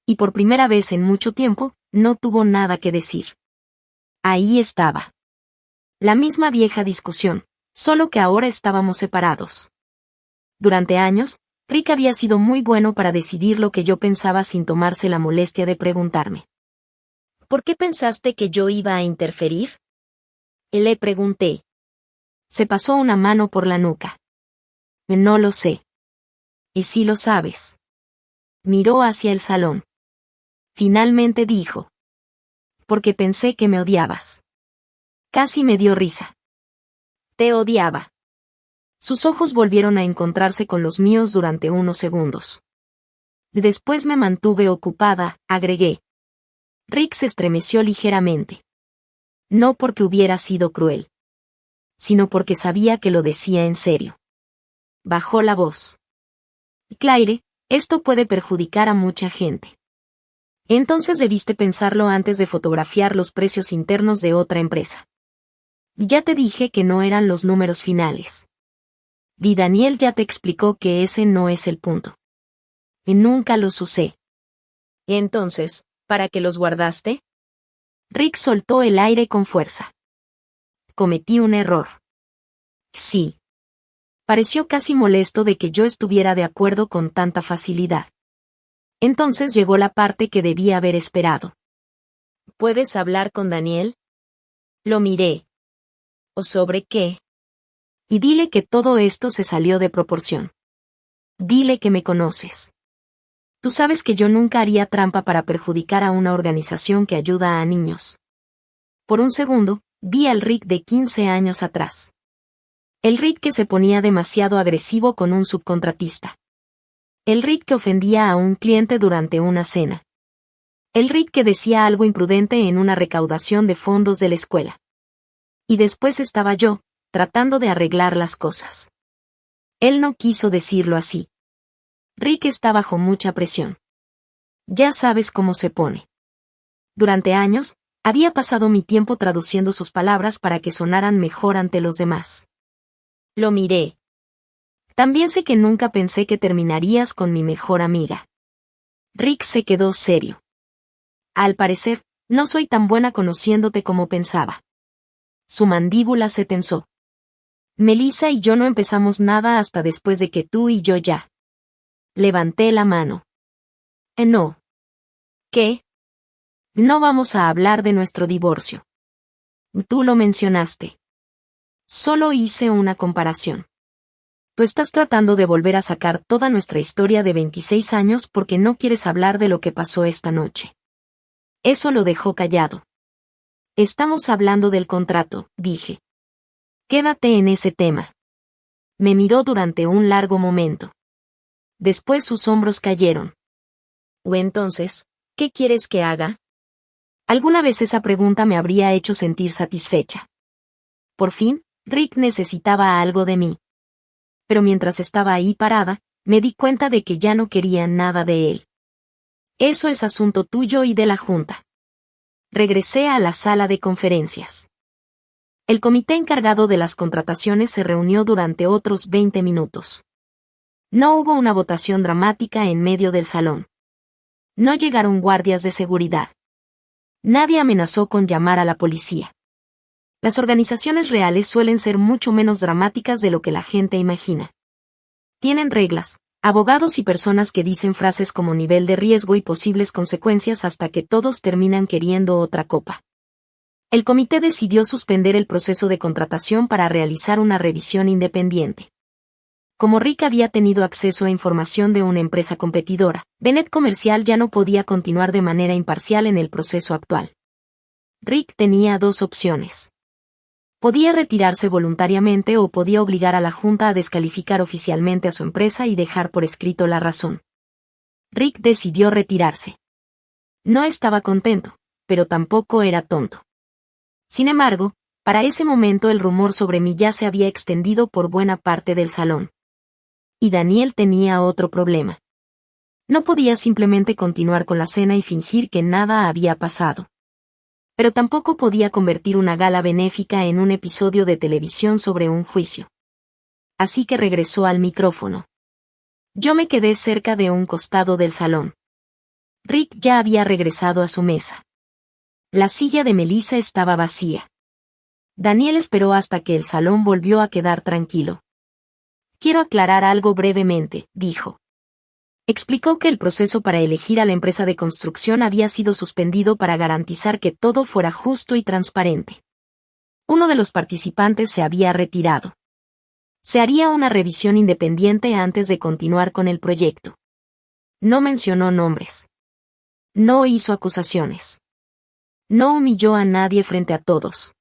Y por primera vez en mucho tiempo, no tuvo nada que decir. Ahí estaba. La misma vieja discusión, solo que ahora estábamos separados. Durante años, Rick había sido muy bueno para decidir lo que yo pensaba sin tomarse la molestia de preguntarme. ¿Por qué pensaste que yo iba a interferir? Le pregunté. Se pasó una mano por la nuca. No lo sé. ¿Y si lo sabes? Miró hacia el salón. Finalmente dijo. Porque pensé que me odiabas. Casi me dio risa. Te odiaba. Sus ojos volvieron a encontrarse con los míos durante unos segundos. Después me mantuve ocupada, agregué. Rick se estremeció ligeramente. No porque hubiera sido cruel, sino porque sabía que lo decía en serio. Bajó la voz. Claire, esto puede perjudicar a mucha gente. Entonces debiste pensarlo antes de fotografiar los precios internos de otra empresa. Ya te dije que no eran los números finales. Y Daniel ya te explicó que ese no es el punto. Y nunca los usé. Entonces, ¿para qué los guardaste? Rick soltó el aire con fuerza. Cometí un error. Sí. Pareció casi molesto de que yo estuviera de acuerdo con tanta facilidad. Entonces llegó la parte que debía haber esperado. ¿Puedes hablar con Daniel? Lo miré. ¿O sobre qué? Y dile que todo esto se salió de proporción. Dile que me conoces. Tú sabes que yo nunca haría trampa para perjudicar a una organización que ayuda a niños. Por un segundo, vi al Rick de 15 años atrás. El Rick que se ponía demasiado agresivo con un subcontratista. El Rick que ofendía a un cliente durante una cena. El Rick que decía algo imprudente en una recaudación de fondos de la escuela. Y después estaba yo, tratando de arreglar las cosas. Él no quiso decirlo así. Rick está bajo mucha presión. Ya sabes cómo se pone. Durante años, había pasado mi tiempo traduciendo sus palabras para que sonaran mejor ante los demás. Lo miré. También sé que nunca pensé que terminarías con mi mejor amiga. Rick se quedó serio. Al parecer, no soy tan buena conociéndote como pensaba. Su mandíbula se tensó. Melissa y yo no empezamos nada hasta después de que tú y yo ya. Levanté la mano. No. ¿Qué? No vamos a hablar de nuestro divorcio. Tú lo mencionaste. Solo hice una comparación. Tú estás tratando de volver a sacar toda nuestra historia de 26 años porque no quieres hablar de lo que pasó esta noche. Eso lo dejó callado. Estamos hablando del contrato, dije. Quédate en ese tema. Me miró durante un largo momento. Después sus hombros cayeron. ¿O entonces, qué quieres que haga? Alguna vez esa pregunta me habría hecho sentir satisfecha. Por fin, Rick necesitaba algo de mí. Pero mientras estaba ahí parada, me di cuenta de que ya no quería nada de él. Eso es asunto tuyo y de la Junta. Regresé a la sala de conferencias. El comité encargado de las contrataciones se reunió durante otros 20 minutos. No hubo una votación dramática en medio del salón. No llegaron guardias de seguridad. Nadie amenazó con llamar a la policía. Las organizaciones reales suelen ser mucho menos dramáticas de lo que la gente imagina. Tienen reglas, abogados y personas que dicen frases como nivel de riesgo y posibles consecuencias hasta que todos terminan queriendo otra copa. El comité decidió suspender el proceso de contratación para realizar una revisión independiente. Como Rick había tenido acceso a información de una empresa competidora, Bennett Comercial ya no podía continuar de manera imparcial en el proceso actual. Rick tenía dos opciones. Podía retirarse voluntariamente o podía obligar a la Junta a descalificar oficialmente a su empresa y dejar por escrito la razón. Rick decidió retirarse. No estaba contento, pero tampoco era tonto. Sin embargo, para ese momento el rumor sobre mí ya se había extendido por buena parte del salón. Y Daniel tenía otro problema. No podía simplemente continuar con la cena y fingir que nada había pasado. Pero tampoco podía convertir una gala benéfica en un episodio de televisión sobre un juicio. Así que regresó al micrófono. Yo me quedé cerca de un costado del salón. Rick ya había regresado a su mesa. La silla de Melissa estaba vacía. Daniel esperó hasta que el salón volvió a quedar tranquilo. Quiero aclarar algo brevemente, dijo. Explicó que el proceso para elegir a la empresa de construcción había sido suspendido para garantizar que todo fuera justo y transparente. Uno de los participantes se había retirado. Se haría una revisión independiente antes de continuar con el proyecto. No mencionó nombres. No hizo acusaciones. No humilló a nadie frente a todos.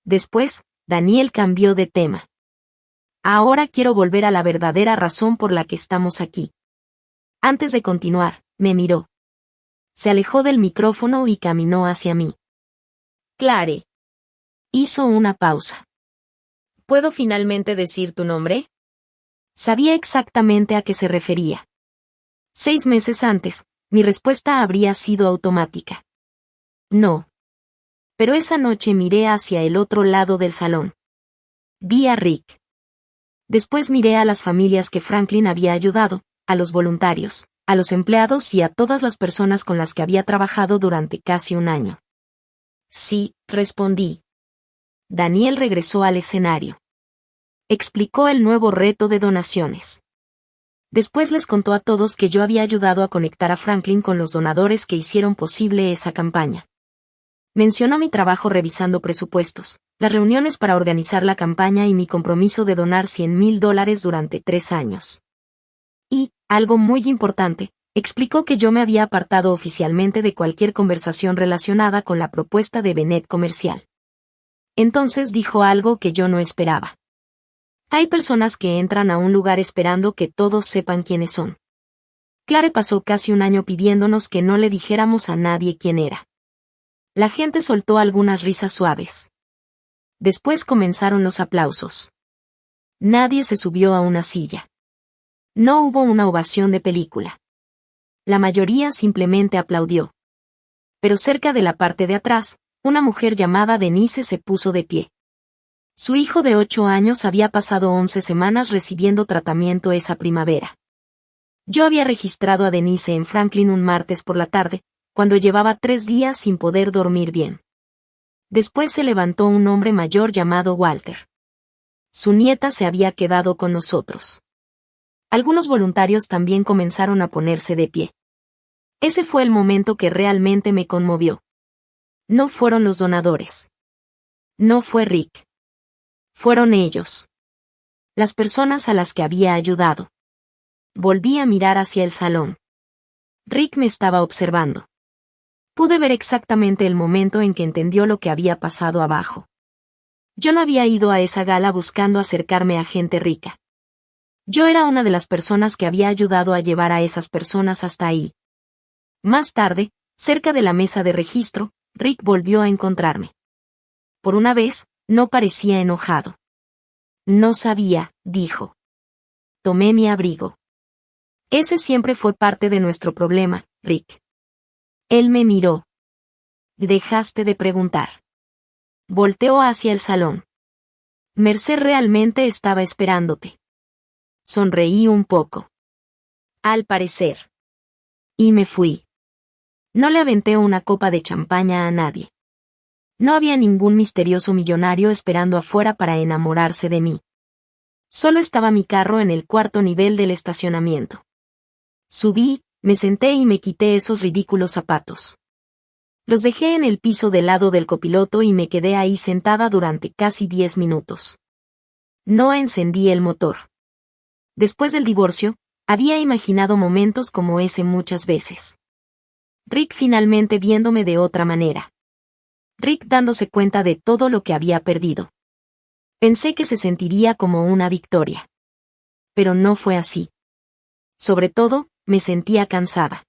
Después, Daniel cambió de tema. Ahora quiero volver a la verdadera razón por la que estamos aquí. Antes de continuar, me miró. Se alejó del micrófono y caminó hacia mí. Clare. Hizo una pausa. ¿Puedo finalmente decir tu nombre? Sabía exactamente a qué se refería. 6 meses antes, Mi respuesta habría sido automática. No. Pero esa noche miré hacia el otro lado del salón. Vi a Rick. Después miré a las familias que Franklin había ayudado, a los voluntarios, a los empleados y a todas las personas con las que había trabajado durante casi un año. Sí, respondí. Daniel regresó al escenario. Explicó el nuevo reto de donaciones. Después les contó a todos que yo había ayudado a conectar a Franklin con los donadores que hicieron posible esa campaña. Mencionó mi trabajo revisando presupuestos, las reuniones para organizar la campaña y mi compromiso de donar $100,000 durante 3 años. Y, algo muy importante, explicó que yo me había apartado oficialmente de cualquier conversación relacionada con la propuesta de Bennett Comercial. Entonces dijo algo que yo no esperaba. Hay personas que entran a un lugar esperando que todos sepan quiénes son. Clare pasó casi un año pidiéndonos que no le dijéramos a nadie quién era. La gente soltó algunas risas suaves. Después comenzaron los aplausos. Nadie se subió a una silla. No hubo una ovación de película. La mayoría simplemente aplaudió. Pero cerca de la parte de atrás, una mujer llamada Denise se puso de pie. Su hijo de 8 años había pasado 11 semanas recibiendo tratamiento esa primavera. Yo había registrado a Denise en Franklin un martes por la tarde, cuando llevaba 3 días sin poder dormir bien. Después se levantó un hombre mayor llamado Walter. Su nieta se había quedado con nosotros. Algunos voluntarios también comenzaron a ponerse de pie. Ese fue el momento que realmente me conmovió. No fueron los donadores. No fue Rick. Fueron ellos. Las personas a las que había ayudado. Volví a mirar hacia el salón. Rick me estaba observando. Pude ver exactamente el momento en que entendió lo que había pasado abajo. Yo no había ido a esa gala buscando acercarme a gente rica. Yo era una de las personas que había ayudado a llevar a esas personas hasta ahí. Más tarde, cerca de la mesa de registro, Rick volvió a encontrarme. Por una vez, no parecía enojado. No sabía, dijo. Tomé mi abrigo. Ese siempre fue parte de nuestro problema, Rick. Él me miró. Dejaste de preguntar. Volteó hacia el salón. Merced realmente estaba esperándote. Sonreí un poco. Al parecer. Y me fui. No le aventé una copa de champaña a nadie. No había ningún misterioso millonario esperando afuera para enamorarse de mí. Solo estaba mi carro en el 4º nivel del estacionamiento. Subí, me senté y me quité esos ridículos zapatos. Los dejé en el piso del lado del copiloto y me quedé ahí sentada durante casi 10 minutos. No encendí el motor. Después del divorcio, había imaginado momentos como ese muchas veces. Rick finalmente viéndome de otra manera. Rick dándose cuenta de todo lo que había perdido. Pensé que se sentiría como una victoria. Pero no fue así. Sobre todo, me sentía cansada.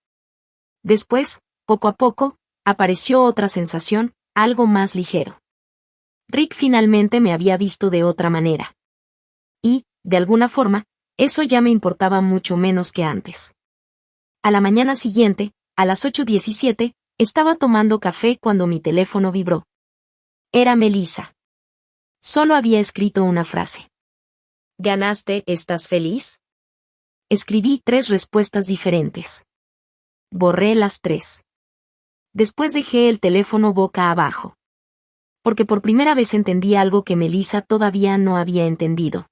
Después, poco a poco, apareció otra sensación, algo más ligero. Rick finalmente me había visto de otra manera. Y, de alguna forma, eso ya me importaba mucho menos que antes. A la mañana siguiente, a las 8:17, estaba tomando café cuando mi teléfono vibró. Era Melissa. Solo había escrito una frase. ¿Ganaste? ¿Estás feliz? Escribí 3 respuestas diferentes. Borré las 3. Después dejé el teléfono boca abajo. Porque por primera vez entendí algo que Melissa todavía no había entendido.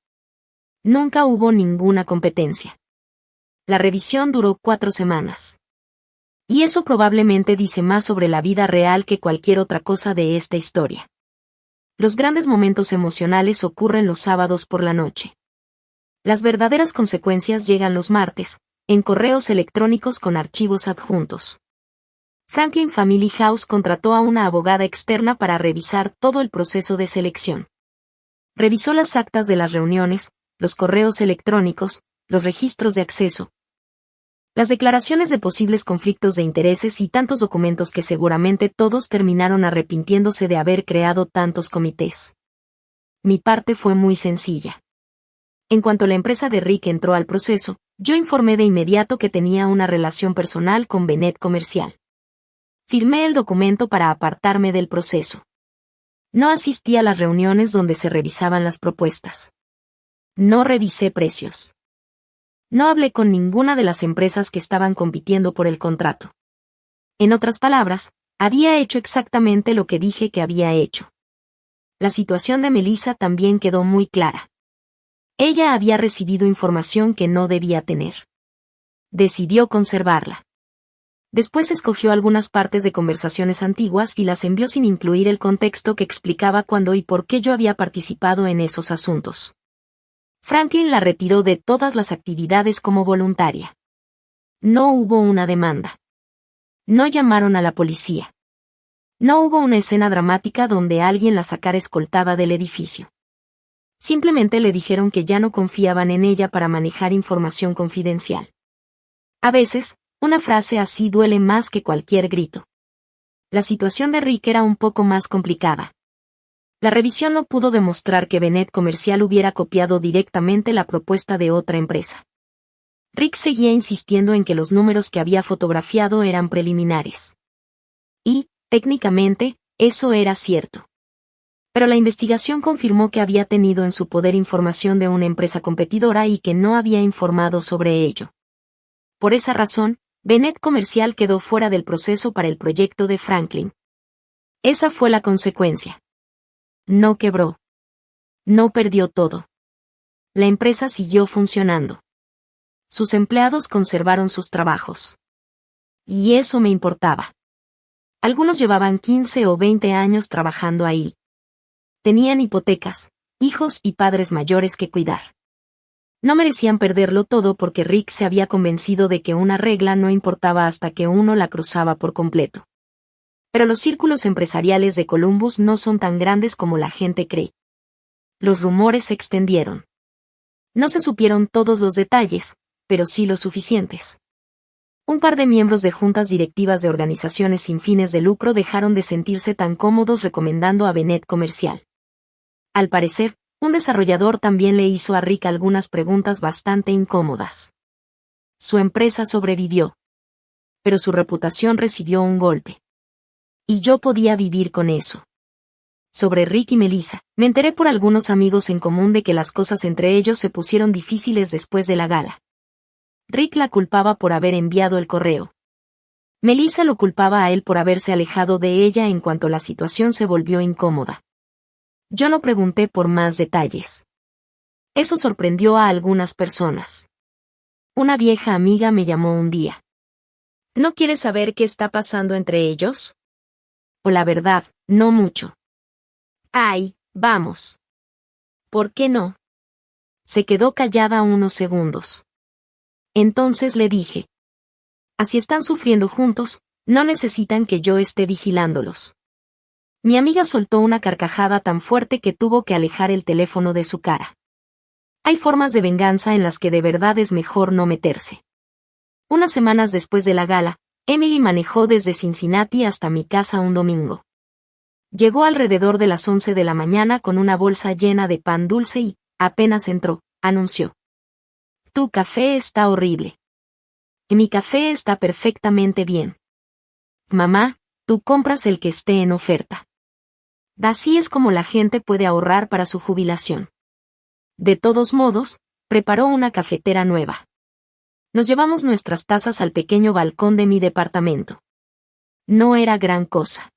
Nunca hubo ninguna competencia. La revisión duró 4 semanas. Y eso probablemente dice más sobre la vida real que cualquier otra cosa de esta historia. Los grandes momentos emocionales ocurren los sábados por la noche. Las verdaderas consecuencias llegan los martes, en correos electrónicos con archivos adjuntos. Franklin Family House contrató a una abogada externa para revisar todo el proceso de selección. Revisó las actas de las reuniones, los correos electrónicos, los registros de acceso, las declaraciones de posibles conflictos de intereses y tantos documentos que seguramente todos terminaron arrepintiéndose de haber creado tantos comités. Mi parte fue muy sencilla. En cuanto la empresa de Rick entró al proceso, yo informé de inmediato que tenía una relación personal con Bennett Comercial. Firmé el documento para apartarme del proceso. No asistí a las reuniones donde se revisaban las propuestas. No revisé precios. No hablé con ninguna de las empresas que estaban compitiendo por el contrato. En otras palabras, había hecho exactamente lo que dije que había hecho. La situación de Melissa también quedó muy clara. Ella había recibido información que no debía tener. Decidió conservarla. Después escogió algunas partes de conversaciones antiguas y las envió sin incluir el contexto que explicaba cuándo y por qué yo había participado en esos asuntos. Franklin la retiró de todas las actividades como voluntaria. No hubo una demanda. No llamaron a la policía. No hubo una escena dramática donde alguien la sacara escoltada del edificio. Simplemente le dijeron que ya no confiaban en ella para manejar información confidencial. A veces, una frase así duele más que cualquier grito. La situación de Rick era un poco más complicada. La revisión no pudo demostrar que Bennett Comercial hubiera copiado directamente la propuesta de otra empresa. Rick seguía insistiendo en que los números que había fotografiado eran preliminares. Y, técnicamente, eso era cierto. Pero la investigación confirmó que había tenido en su poder información de una empresa competidora y que no había informado sobre ello. Por esa razón, Bennett Comercial quedó fuera del proceso para el proyecto de Franklin. Esa fue la consecuencia. No quebró. No perdió todo. La empresa siguió funcionando. Sus empleados conservaron sus trabajos. Y eso me importaba. Algunos llevaban 15 o 20 años trabajando ahí. Tenían hipotecas, hijos y padres mayores que cuidar. No merecían perderlo todo porque Rick se había convencido de que una regla no importaba hasta que uno la cruzaba por completo. Pero los círculos empresariales de Columbus no son tan grandes como la gente cree. Los rumores se extendieron. No se supieron todos los detalles, pero sí los suficientes. Un par de miembros de juntas directivas de organizaciones sin fines de lucro dejaron de sentirse tan cómodos recomendando a Bennett Comercial. Al parecer, un desarrollador también le hizo a Rick algunas preguntas bastante incómodas. Su empresa sobrevivió. Pero su reputación recibió un golpe. Y yo podía vivir con eso. Sobre Rick y Melissa, me enteré por algunos amigos en común de que las cosas entre ellos se pusieron difíciles después de la gala. Rick la culpaba por haber enviado el correo. Melissa lo culpaba a él por haberse alejado de ella en cuanto la situación se volvió incómoda. Yo no pregunté por más detalles. Eso sorprendió a algunas personas. Una vieja amiga me llamó un día. ¿No quieres saber qué está pasando entre ellos? O la verdad, no mucho. Ay, vamos. ¿Por qué no? Se quedó callada unos segundos. Entonces le dije. Así están sufriendo juntos, no necesitan que yo esté vigilándolos. Mi amiga soltó una carcajada tan fuerte que tuvo que alejar el teléfono de su cara. Hay formas de venganza en las que de verdad es mejor no meterse. Unas semanas después de la gala, Emily manejó desde Cincinnati hasta mi casa un domingo. Llegó alrededor de las 11 de la mañana con una bolsa llena de pan dulce y, apenas entró, anunció. Tu café está horrible. Mi café está perfectamente bien. Mamá, tú compras el que esté en oferta. Así es como la gente puede ahorrar para su jubilación. De todos modos, preparó una cafetera nueva. Nos llevamos nuestras tazas al pequeño balcón de mi departamento. No era gran cosa.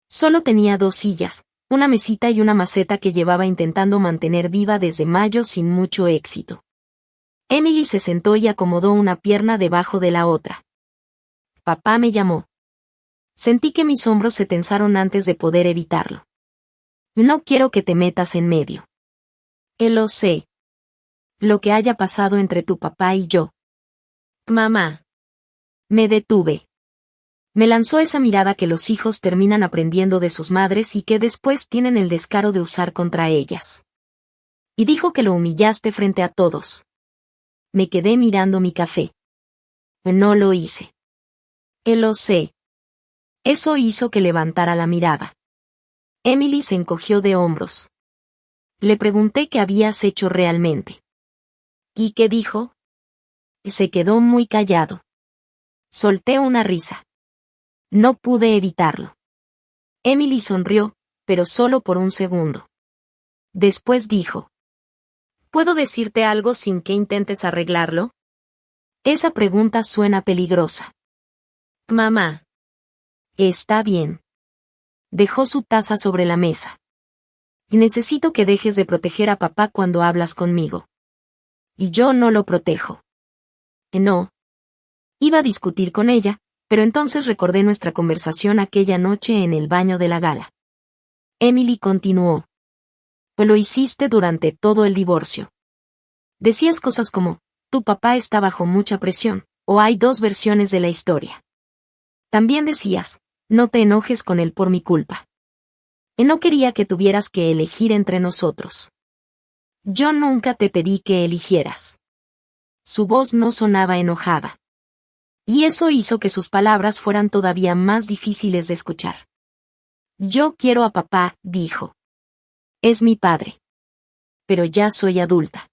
Solo tenía 2 sillas, una mesita y una maceta que llevaba intentando mantener viva desde mayo sin mucho éxito. Emily se sentó y acomodó una pierna debajo de la otra. Papá me llamó. Sentí que mis hombros se tensaron antes de poder evitarlo. No quiero que te metas en medio. Lo sé. Lo que haya pasado entre tu papá y yo. Mamá. Me detuve. Me lanzó esa mirada que los hijos terminan aprendiendo de sus madres y que después tienen el descaro de usar contra ellas. Y dijo que lo humillaste frente a todos. Me quedé mirando mi café. No lo hice. Lo sé. Eso hizo que levantara la mirada. Emily se encogió de hombros. Le pregunté qué habías hecho realmente. ¿Y qué dijo? Se quedó muy callado. Solté una risa. No pude evitarlo. Emily sonrió, pero solo por un segundo. Después dijo: ¿puedo decirte algo sin que intentes arreglarlo? Esa pregunta suena peligrosa. Mamá. Está bien. Dejó su taza sobre la mesa. Necesito que dejes de proteger a papá cuando hablas conmigo. Y yo no lo protejo. No. Iba a discutir con ella, pero entonces recordé nuestra conversación aquella noche en el baño de la gala. Emily continuó: lo hiciste durante todo el divorcio. Decías cosas como: tu papá está bajo mucha presión, o hay dos versiones de la historia. También decías: no te enojes con él por mi culpa. No quería que tuvieras que elegir entre nosotros. Yo nunca te pedí que eligieras. Su voz no sonaba enojada. Y eso hizo que sus palabras fueran todavía más difíciles de escuchar. Yo quiero a papá, dijo. Es mi padre. Pero ya soy adulta.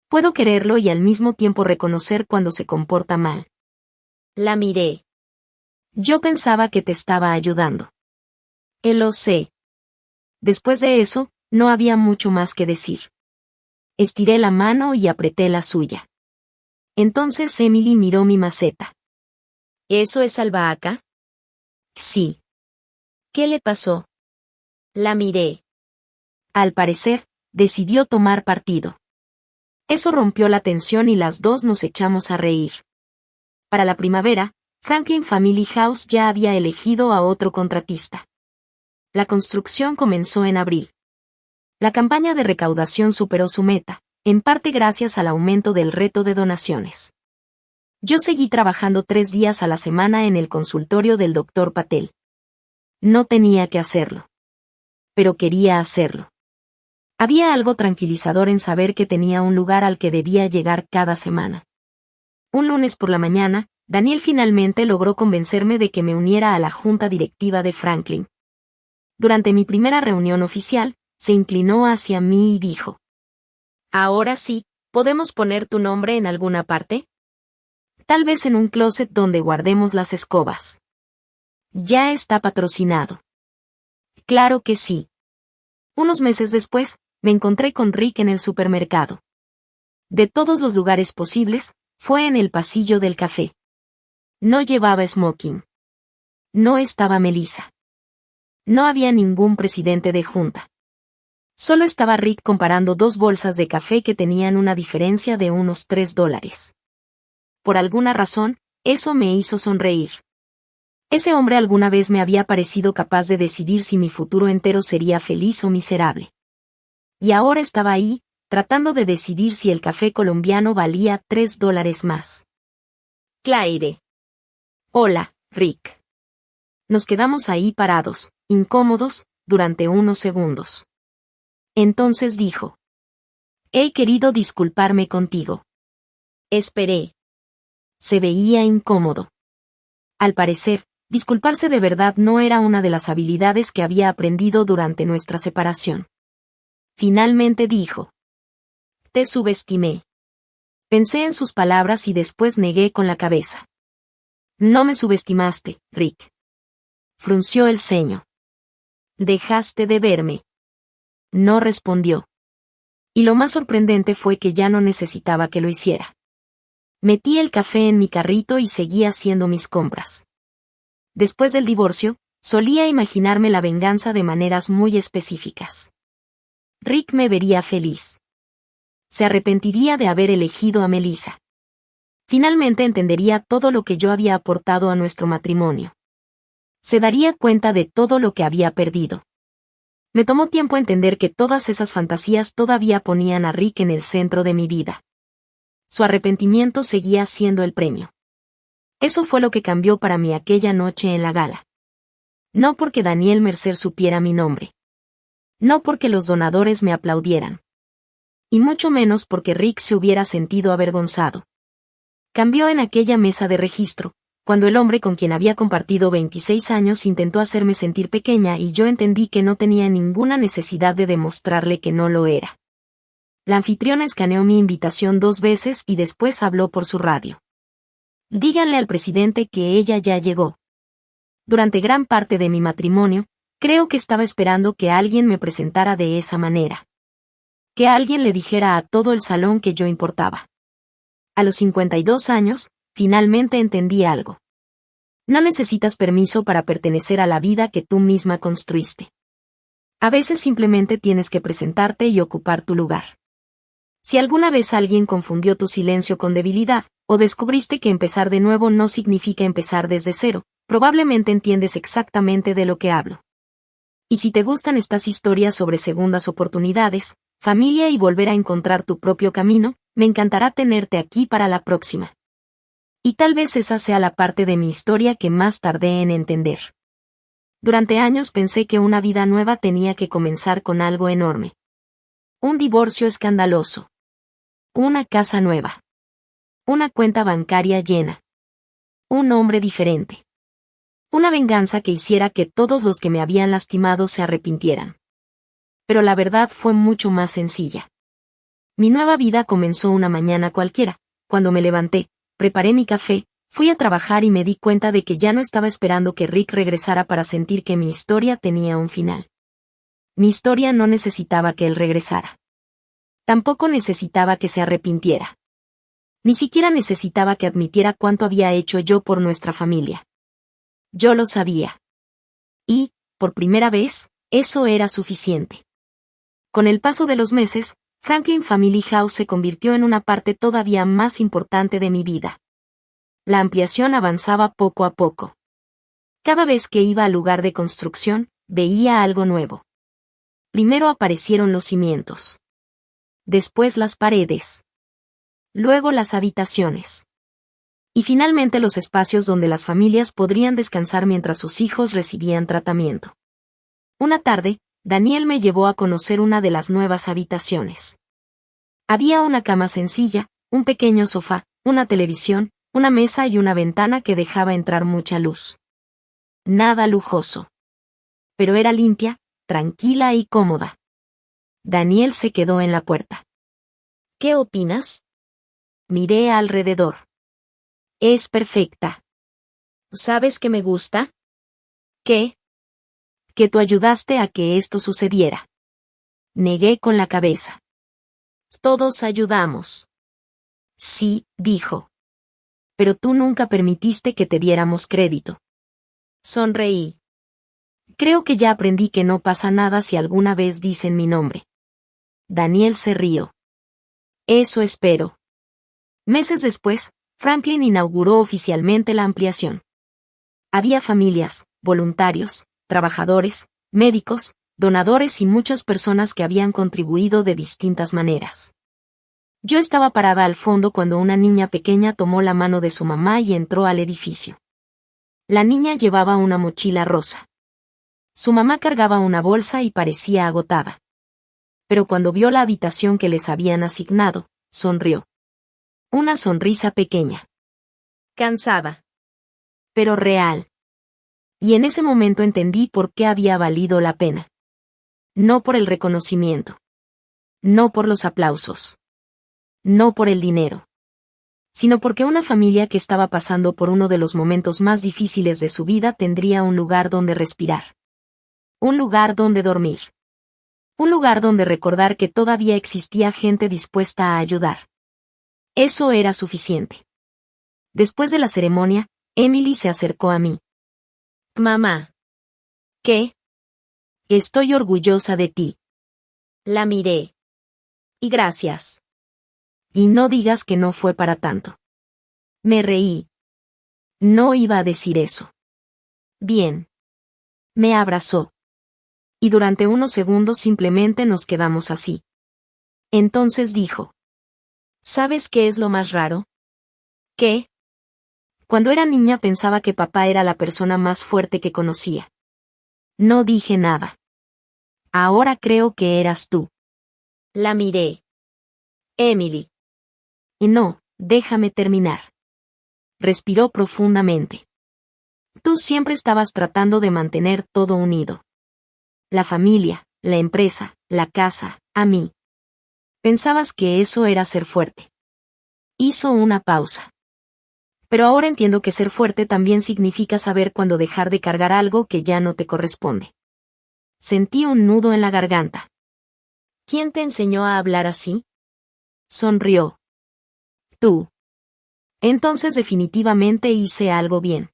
Puedo quererlo y al mismo tiempo reconocer cuando se comporta mal. La miré. Yo pensaba que te estaba ayudando. Lo sé. Después de eso, no había mucho más que decir. Estiré la mano y apreté la suya. Entonces Emily miró mi maceta. ¿Eso es albahaca? Sí. ¿Qué le pasó? La miré. Al parecer, decidió tomar partido. Eso rompió la tensión y las dos nos echamos a reír. Para la primavera, Franklin Family House ya había elegido a otro contratista. La construcción comenzó en abril. La campaña de recaudación superó su meta, en parte gracias al aumento del reto de donaciones. Yo seguí trabajando 3 días a la semana en el consultorio del Dr. Patel. No tenía que hacerlo. Pero quería hacerlo. Había algo tranquilizador en saber que tenía un lugar al que debía llegar cada semana. Un lunes por la mañana, Daniel finalmente logró convencerme de que me uniera a la junta directiva de Franklin. Durante mi primera reunión oficial, se inclinó hacia mí y dijo: ¿ahora sí, podemos poner tu nombre en alguna parte? Tal vez en un closet donde guardemos las escobas. Ya está patrocinado. Claro que sí. Unos meses después, me encontré con Rick en el supermercado. De todos los lugares posibles, fue en el pasillo del café. No llevaba smoking. No estaba Melissa. No había ningún presidente de junta. Solo estaba Rick comparando 2 bolsas de café que tenían una diferencia de unos $3. Por alguna razón, eso me hizo sonreír. Ese hombre alguna vez me había parecido capaz de decidir si mi futuro entero sería feliz o miserable. Y ahora estaba ahí, tratando de decidir si el café colombiano valía $3 más. Claire. Hola, Rick. Nos quedamos ahí parados, incómodos, durante unos segundos. Entonces dijo: he querido disculparme contigo. Esperé. Se veía incómodo. Al parecer, disculparse de verdad no era una de las habilidades que había aprendido durante nuestra separación. Finalmente dijo: te subestimé. Pensé en sus palabras y después negué con la cabeza. No me subestimaste, Rick. Frunció el ceño. Dejaste de verme. No respondió. Y lo más sorprendente fue que ya no necesitaba que lo hiciera. Metí el café en mi carrito y seguí haciendo mis compras. Después del divorcio, solía imaginarme la venganza de maneras muy específicas. Rick me vería feliz. Se arrepentiría de haber elegido a Melissa. Finalmente entendería todo lo que yo había aportado a nuestro matrimonio. Se daría cuenta de todo lo que había perdido. Me tomó tiempo entender que todas esas fantasías todavía ponían a Rick en el centro de mi vida. Su arrepentimiento seguía siendo el premio. Eso fue lo que cambió para mí aquella noche en la gala. No porque Daniel Mercer supiera mi nombre. No porque los donadores me aplaudieran. Y mucho menos porque Rick se hubiera sentido avergonzado. Cambió en aquella mesa de registro, cuando el hombre con quien había compartido 26 años intentó hacerme sentir pequeña y yo entendí que no tenía ninguna necesidad de demostrarle que no lo era. La anfitriona escaneó mi invitación 2 veces y después habló por su radio. Díganle al presidente que ella ya llegó. Durante gran parte de mi matrimonio, creo que estaba esperando que alguien me presentara de esa manera. Que alguien le dijera a todo el salón que yo importaba. A los 52 años, finalmente entendí algo. No necesitas permiso para pertenecer a la vida que tú misma construiste. A veces simplemente tienes que presentarte y ocupar tu lugar. Si alguna vez alguien confundió tu silencio con debilidad, o descubriste que empezar de nuevo no significa empezar desde cero, probablemente entiendes exactamente de lo que hablo. Y si te gustan estas historias sobre segundas oportunidades, familia y volver a encontrar tu propio camino, me encantará tenerte aquí para la próxima. Y tal vez esa sea la parte de mi historia que más tardé en entender. Durante años pensé que una vida nueva tenía que comenzar con algo enorme. Un divorcio escandaloso. Una casa nueva. Una cuenta bancaria llena. Un hombre diferente. Una venganza que hiciera que todos los que me habían lastimado se arrepintieran. Pero la verdad fue mucho más sencilla. Mi nueva vida comenzó una mañana cualquiera. Cuando me levanté, preparé mi café, fui a trabajar y me di cuenta de que ya no estaba esperando que Rick regresara para sentir que mi historia tenía un final. Mi historia no necesitaba que él regresara. Tampoco necesitaba que se arrepintiera. Ni siquiera necesitaba que admitiera cuánto había hecho yo por nuestra familia. Yo lo sabía. Y, por primera vez, eso era suficiente. Con el paso de los meses, Franklin Family House se convirtió en una parte todavía más importante de mi vida. La ampliación avanzaba poco a poco. Cada vez que iba al lugar de construcción, veía algo nuevo. Primero aparecieron los cimientos. Después las paredes. Luego las habitaciones. Y finalmente los espacios donde las familias podrían descansar mientras sus hijos recibían tratamiento. Una tarde, Daniel me llevó a conocer una de las nuevas habitaciones. Había una cama sencilla, un pequeño sofá, una televisión, una mesa y una ventana que dejaba entrar mucha luz. Nada lujoso. Pero era limpia, tranquila y cómoda. Daniel se quedó en la puerta. ¿Qué opinas? Miré alrededor. Es perfecta. ¿Sabes qué me gusta? ¿Qué? Que tú ayudaste a que esto sucediera. Negué con la cabeza. Todos ayudamos. Sí, dijo. Pero tú nunca permitiste que te diéramos crédito. Sonreí. Creo que ya aprendí que no pasa nada si alguna vez dicen mi nombre. Daniel se rió. Eso espero. Meses después, Franklin inauguró oficialmente la ampliación. Había familias, voluntarios, trabajadores, médicos, donadores y muchas personas que habían contribuido de distintas maneras. Yo estaba parada al fondo cuando una niña pequeña tomó la mano de su mamá y entró al edificio. La niña llevaba una mochila rosa. Su mamá cargaba una bolsa y parecía agotada. Pero cuando vio la habitación que les habían asignado, sonrió. Una sonrisa pequeña. Cansada. Pero real. Y en ese momento entendí por qué había valido la pena. No por el reconocimiento. No por los aplausos. No por el dinero. Sino porque una familia que estaba pasando por uno de los momentos más difíciles de su vida tendría un lugar donde respirar. Un lugar donde dormir. Un lugar donde recordar que todavía existía gente dispuesta a ayudar. Eso era suficiente. Después de la ceremonia, Emily se acercó a mí. Mamá. ¿Qué? Estoy orgullosa de ti. La miré. Y gracias. Y no digas que no fue para tanto. Me reí. No iba a decir eso. Bien. Me abrazó. Y durante unos segundos simplemente nos quedamos así. Entonces dijo. ¿Sabes qué es lo más raro? ¿Qué? Cuando era niña pensaba que papá era la persona más fuerte que conocía. No dije nada. Ahora creo que eras tú. La miré. Emily. Y no, déjame terminar. Respiró profundamente. Tú siempre estabas tratando de mantener todo unido. La familia, la empresa, la casa, a mí. Pensabas que eso era ser fuerte. Hizo una pausa. Pero ahora entiendo que ser fuerte también significa saber cuándo dejar de cargar algo que ya no te corresponde. Sentí un nudo en la garganta. ¿Quién te enseñó a hablar así? Sonrió. Tú. Entonces definitivamente hice algo bien.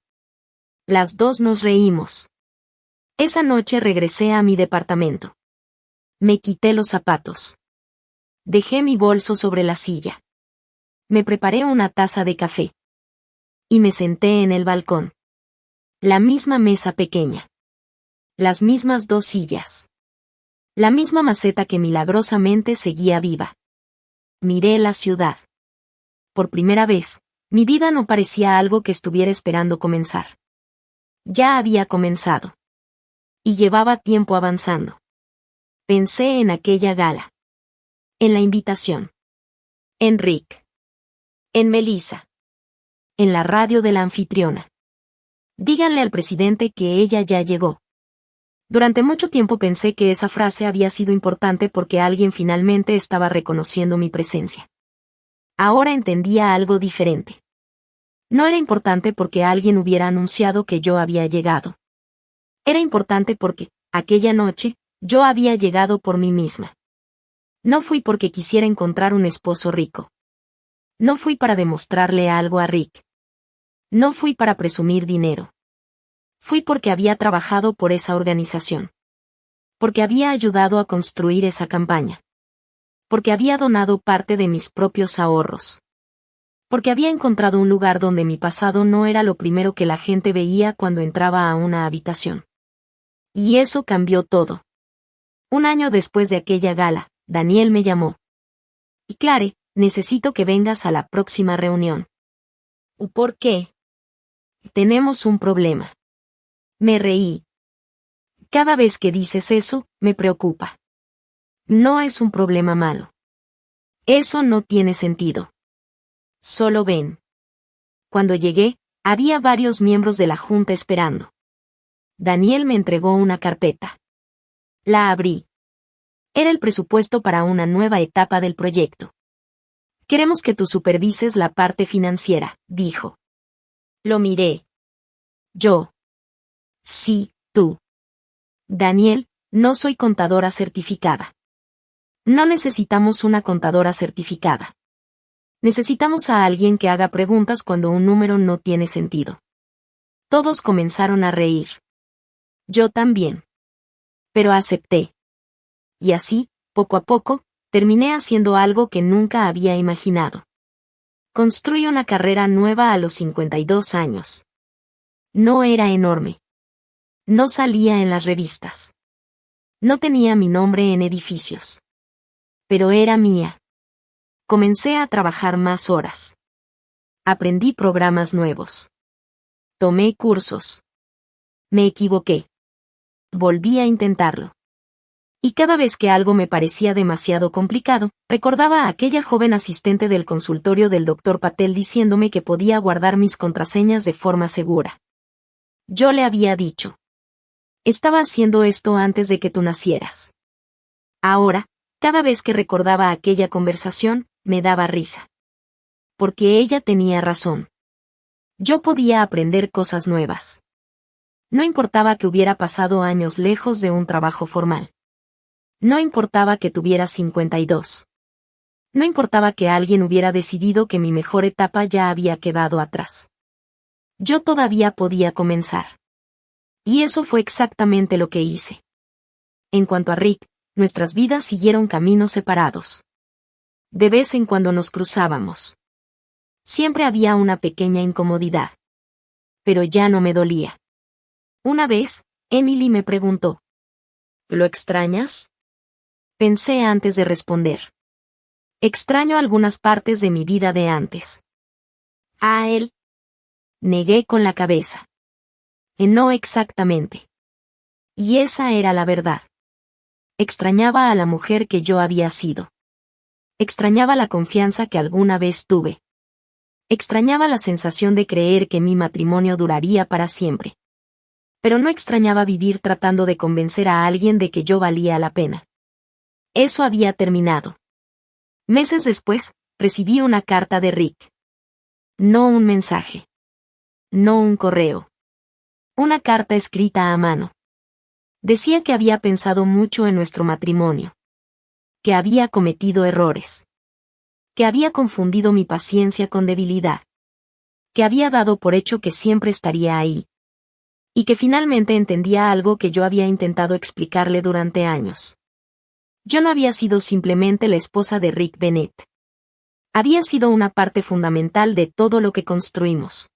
Las dos nos reímos. Esa noche regresé a mi departamento. Me quité los zapatos. Dejé mi bolso sobre la silla. Me preparé una taza de café. Y me senté en el balcón. La misma mesa pequeña. Las mismas dos sillas. La misma maceta que milagrosamente seguía viva. Miré la ciudad. Por primera vez, mi vida no parecía algo que estuviera esperando comenzar. Ya había comenzado. Y llevaba tiempo avanzando. Pensé en aquella gala. En la invitación. En Rick. En Melissa. En la radio de la anfitriona. Díganle al presidente que ella ya llegó. Durante mucho tiempo pensé que esa frase había sido importante porque alguien finalmente estaba reconociendo mi presencia. Ahora entendía algo diferente. No era importante porque alguien hubiera anunciado que yo había llegado. Era importante porque, aquella noche, yo había llegado por mí misma. No fui porque quisiera encontrar un esposo rico. No fui para demostrarle algo a Rick. No fui para presumir dinero. Fui porque había trabajado por esa organización. Porque había ayudado a construir esa campaña. Porque había donado parte de mis propios ahorros. Porque había encontrado un lugar donde mi pasado no era lo primero que la gente veía cuando entraba a una habitación. Y eso cambió todo. Un año después de aquella gala, Daniel me llamó. Y Clare, necesito que vengas a la próxima reunión. ¿Por qué? Tenemos un problema. Me reí. Cada vez que dices eso, me preocupa. No es un problema malo. Eso no tiene sentido. Solo ven. Cuando llegué, había varios miembros de la junta esperando. Daniel me entregó una carpeta. La abrí. Era el presupuesto para una nueva etapa del proyecto. Queremos que tú supervises la parte financiera, dijo. Lo miré. Yo. Sí, tú. Daniel, no soy contadora certificada. No necesitamos una contadora certificada. Necesitamos a alguien que haga preguntas cuando un número no tiene sentido. Todos comenzaron a reír. Yo también. Pero acepté. Y así, poco a poco, terminé haciendo algo que nunca había imaginado. Construí una carrera nueva a los 52 años. No era enorme. No salía en las revistas. No tenía mi nombre en edificios. Pero era mía. Comencé a trabajar más horas. Aprendí programas nuevos. Tomé cursos. Me equivoqué. Volví a intentarlo. Y cada vez que algo me parecía demasiado complicado, recordaba a aquella joven asistente del consultorio del Dr. Patel diciéndome que podía guardar mis contraseñas de forma segura. Yo le había dicho. Estaba haciendo esto antes de que tú nacieras. Ahora, cada vez que recordaba aquella conversación, me daba risa. Porque ella tenía razón. Yo podía aprender cosas nuevas. No importaba que hubiera pasado años lejos de un trabajo formal. No importaba que tuviera 52. No importaba que alguien hubiera decidido que mi mejor etapa ya había quedado atrás. Yo todavía podía comenzar. Y eso fue exactamente lo que hice. En cuanto a Rick, nuestras vidas siguieron caminos separados. De vez en cuando nos cruzábamos. Siempre había una pequeña incomodidad. Pero ya no me dolía. Una vez, Emily me preguntó. ¿Lo extrañas? Pensé antes de responder. Extraño algunas partes de mi vida de antes. ¿A él? Negué con la cabeza. No exactamente. Y esa era la verdad. Extrañaba a la mujer que yo había sido. Extrañaba la confianza que alguna vez tuve. Extrañaba la sensación de creer que mi matrimonio duraría para siempre. Pero no extrañaba vivir tratando de convencer a alguien de que yo valía la pena. Eso había terminado. Meses después, recibí una carta de Rick. No un mensaje. No un correo. Una carta escrita a mano. Decía que había pensado mucho en nuestro matrimonio. Que había cometido errores. Que había confundido mi paciencia con debilidad. Que había dado por hecho que siempre estaría ahí. Y que finalmente entendía algo que yo había intentado explicarle durante años. Yo no había sido simplemente la esposa de Rick Bennett. Había sido una parte fundamental de todo lo que construimos.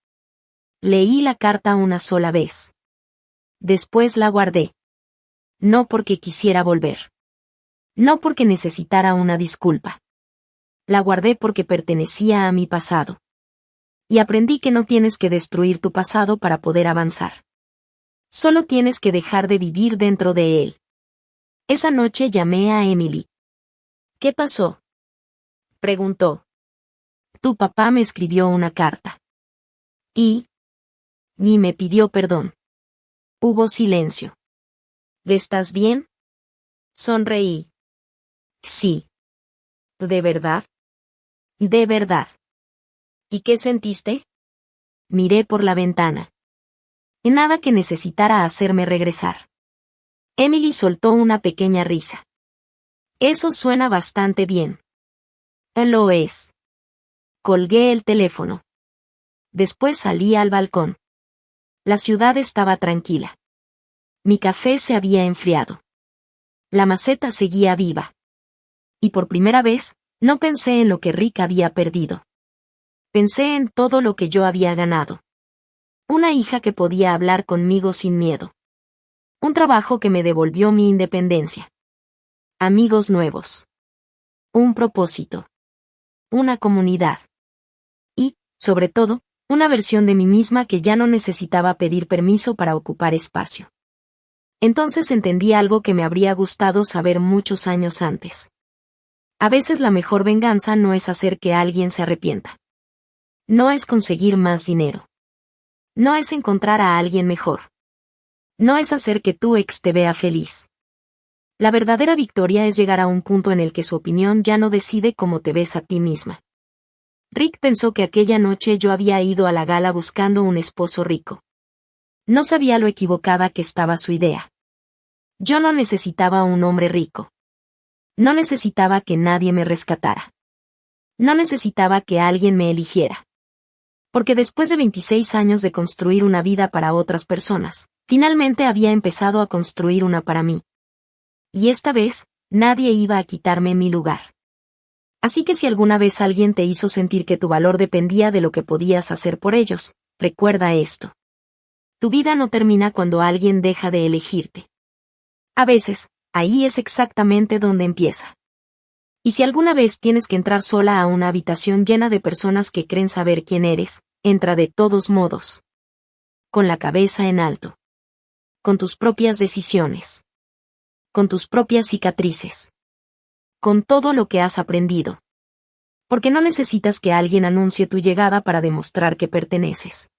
Leí la carta una sola vez. Después la guardé. No porque quisiera volver. No porque necesitara una disculpa. La guardé porque pertenecía a mi pasado. Y aprendí que no tienes que destruir tu pasado para poder avanzar. Solo tienes que dejar de vivir dentro de él. Esa noche llamé a Emily. ¿Qué pasó?, preguntó. Tu papá me escribió una carta. Y me pidió perdón. Hubo silencio. ¿Estás bien?, sonreí. Sí. ¿De verdad? De verdad. ¿Y qué sentiste? Miré por la ventana. Nada que necesitara hacerme regresar. Emily soltó una pequeña risa. Eso suena bastante bien. Lo es. Colgué el teléfono. Después salí al balcón. La ciudad estaba tranquila. Mi café se había enfriado. La maceta seguía viva. Y por primera vez, no pensé en lo que Rick había perdido. Pensé en todo lo que yo había ganado. Una hija que podía hablar conmigo sin miedo. Un trabajo que me devolvió mi independencia. Amigos nuevos. Un propósito. Una comunidad. Y, sobre todo, una versión de mí misma que ya no necesitaba pedir permiso para ocupar espacio. Entonces entendí algo que me habría gustado saber muchos años antes. A veces la mejor venganza no es hacer que alguien se arrepienta. No es conseguir más dinero. No es encontrar a alguien mejor. No es hacer que tu ex te vea feliz. La verdadera victoria es llegar a un punto en el que su opinión ya no decide cómo te ves a ti misma. Rick pensó que aquella noche yo había ido a la gala buscando un esposo rico. No sabía lo equivocada que estaba su idea. Yo no necesitaba un hombre rico. No necesitaba que nadie me rescatara. No necesitaba que alguien me eligiera. Porque después de 26 años de construir una vida para otras personas, finalmente había empezado a construir una para mí. Y esta vez, nadie iba a quitarme mi lugar. Así que si alguna vez alguien te hizo sentir que tu valor dependía de lo que podías hacer por ellos, recuerda esto. Tu vida no termina cuando alguien deja de elegirte. A veces, ahí es exactamente donde empieza. Y si alguna vez tienes que entrar sola a una habitación llena de personas que creen saber quién eres, entra de todos modos. Con la cabeza en alto. Con tus propias decisiones. Con tus propias cicatrices. Con todo lo que has aprendido. Porque no necesitas que alguien anuncie tu llegada para demostrar que perteneces.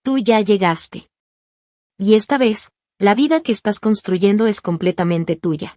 Tú ya llegaste. Y esta vez, la vida que estás construyendo es completamente tuya.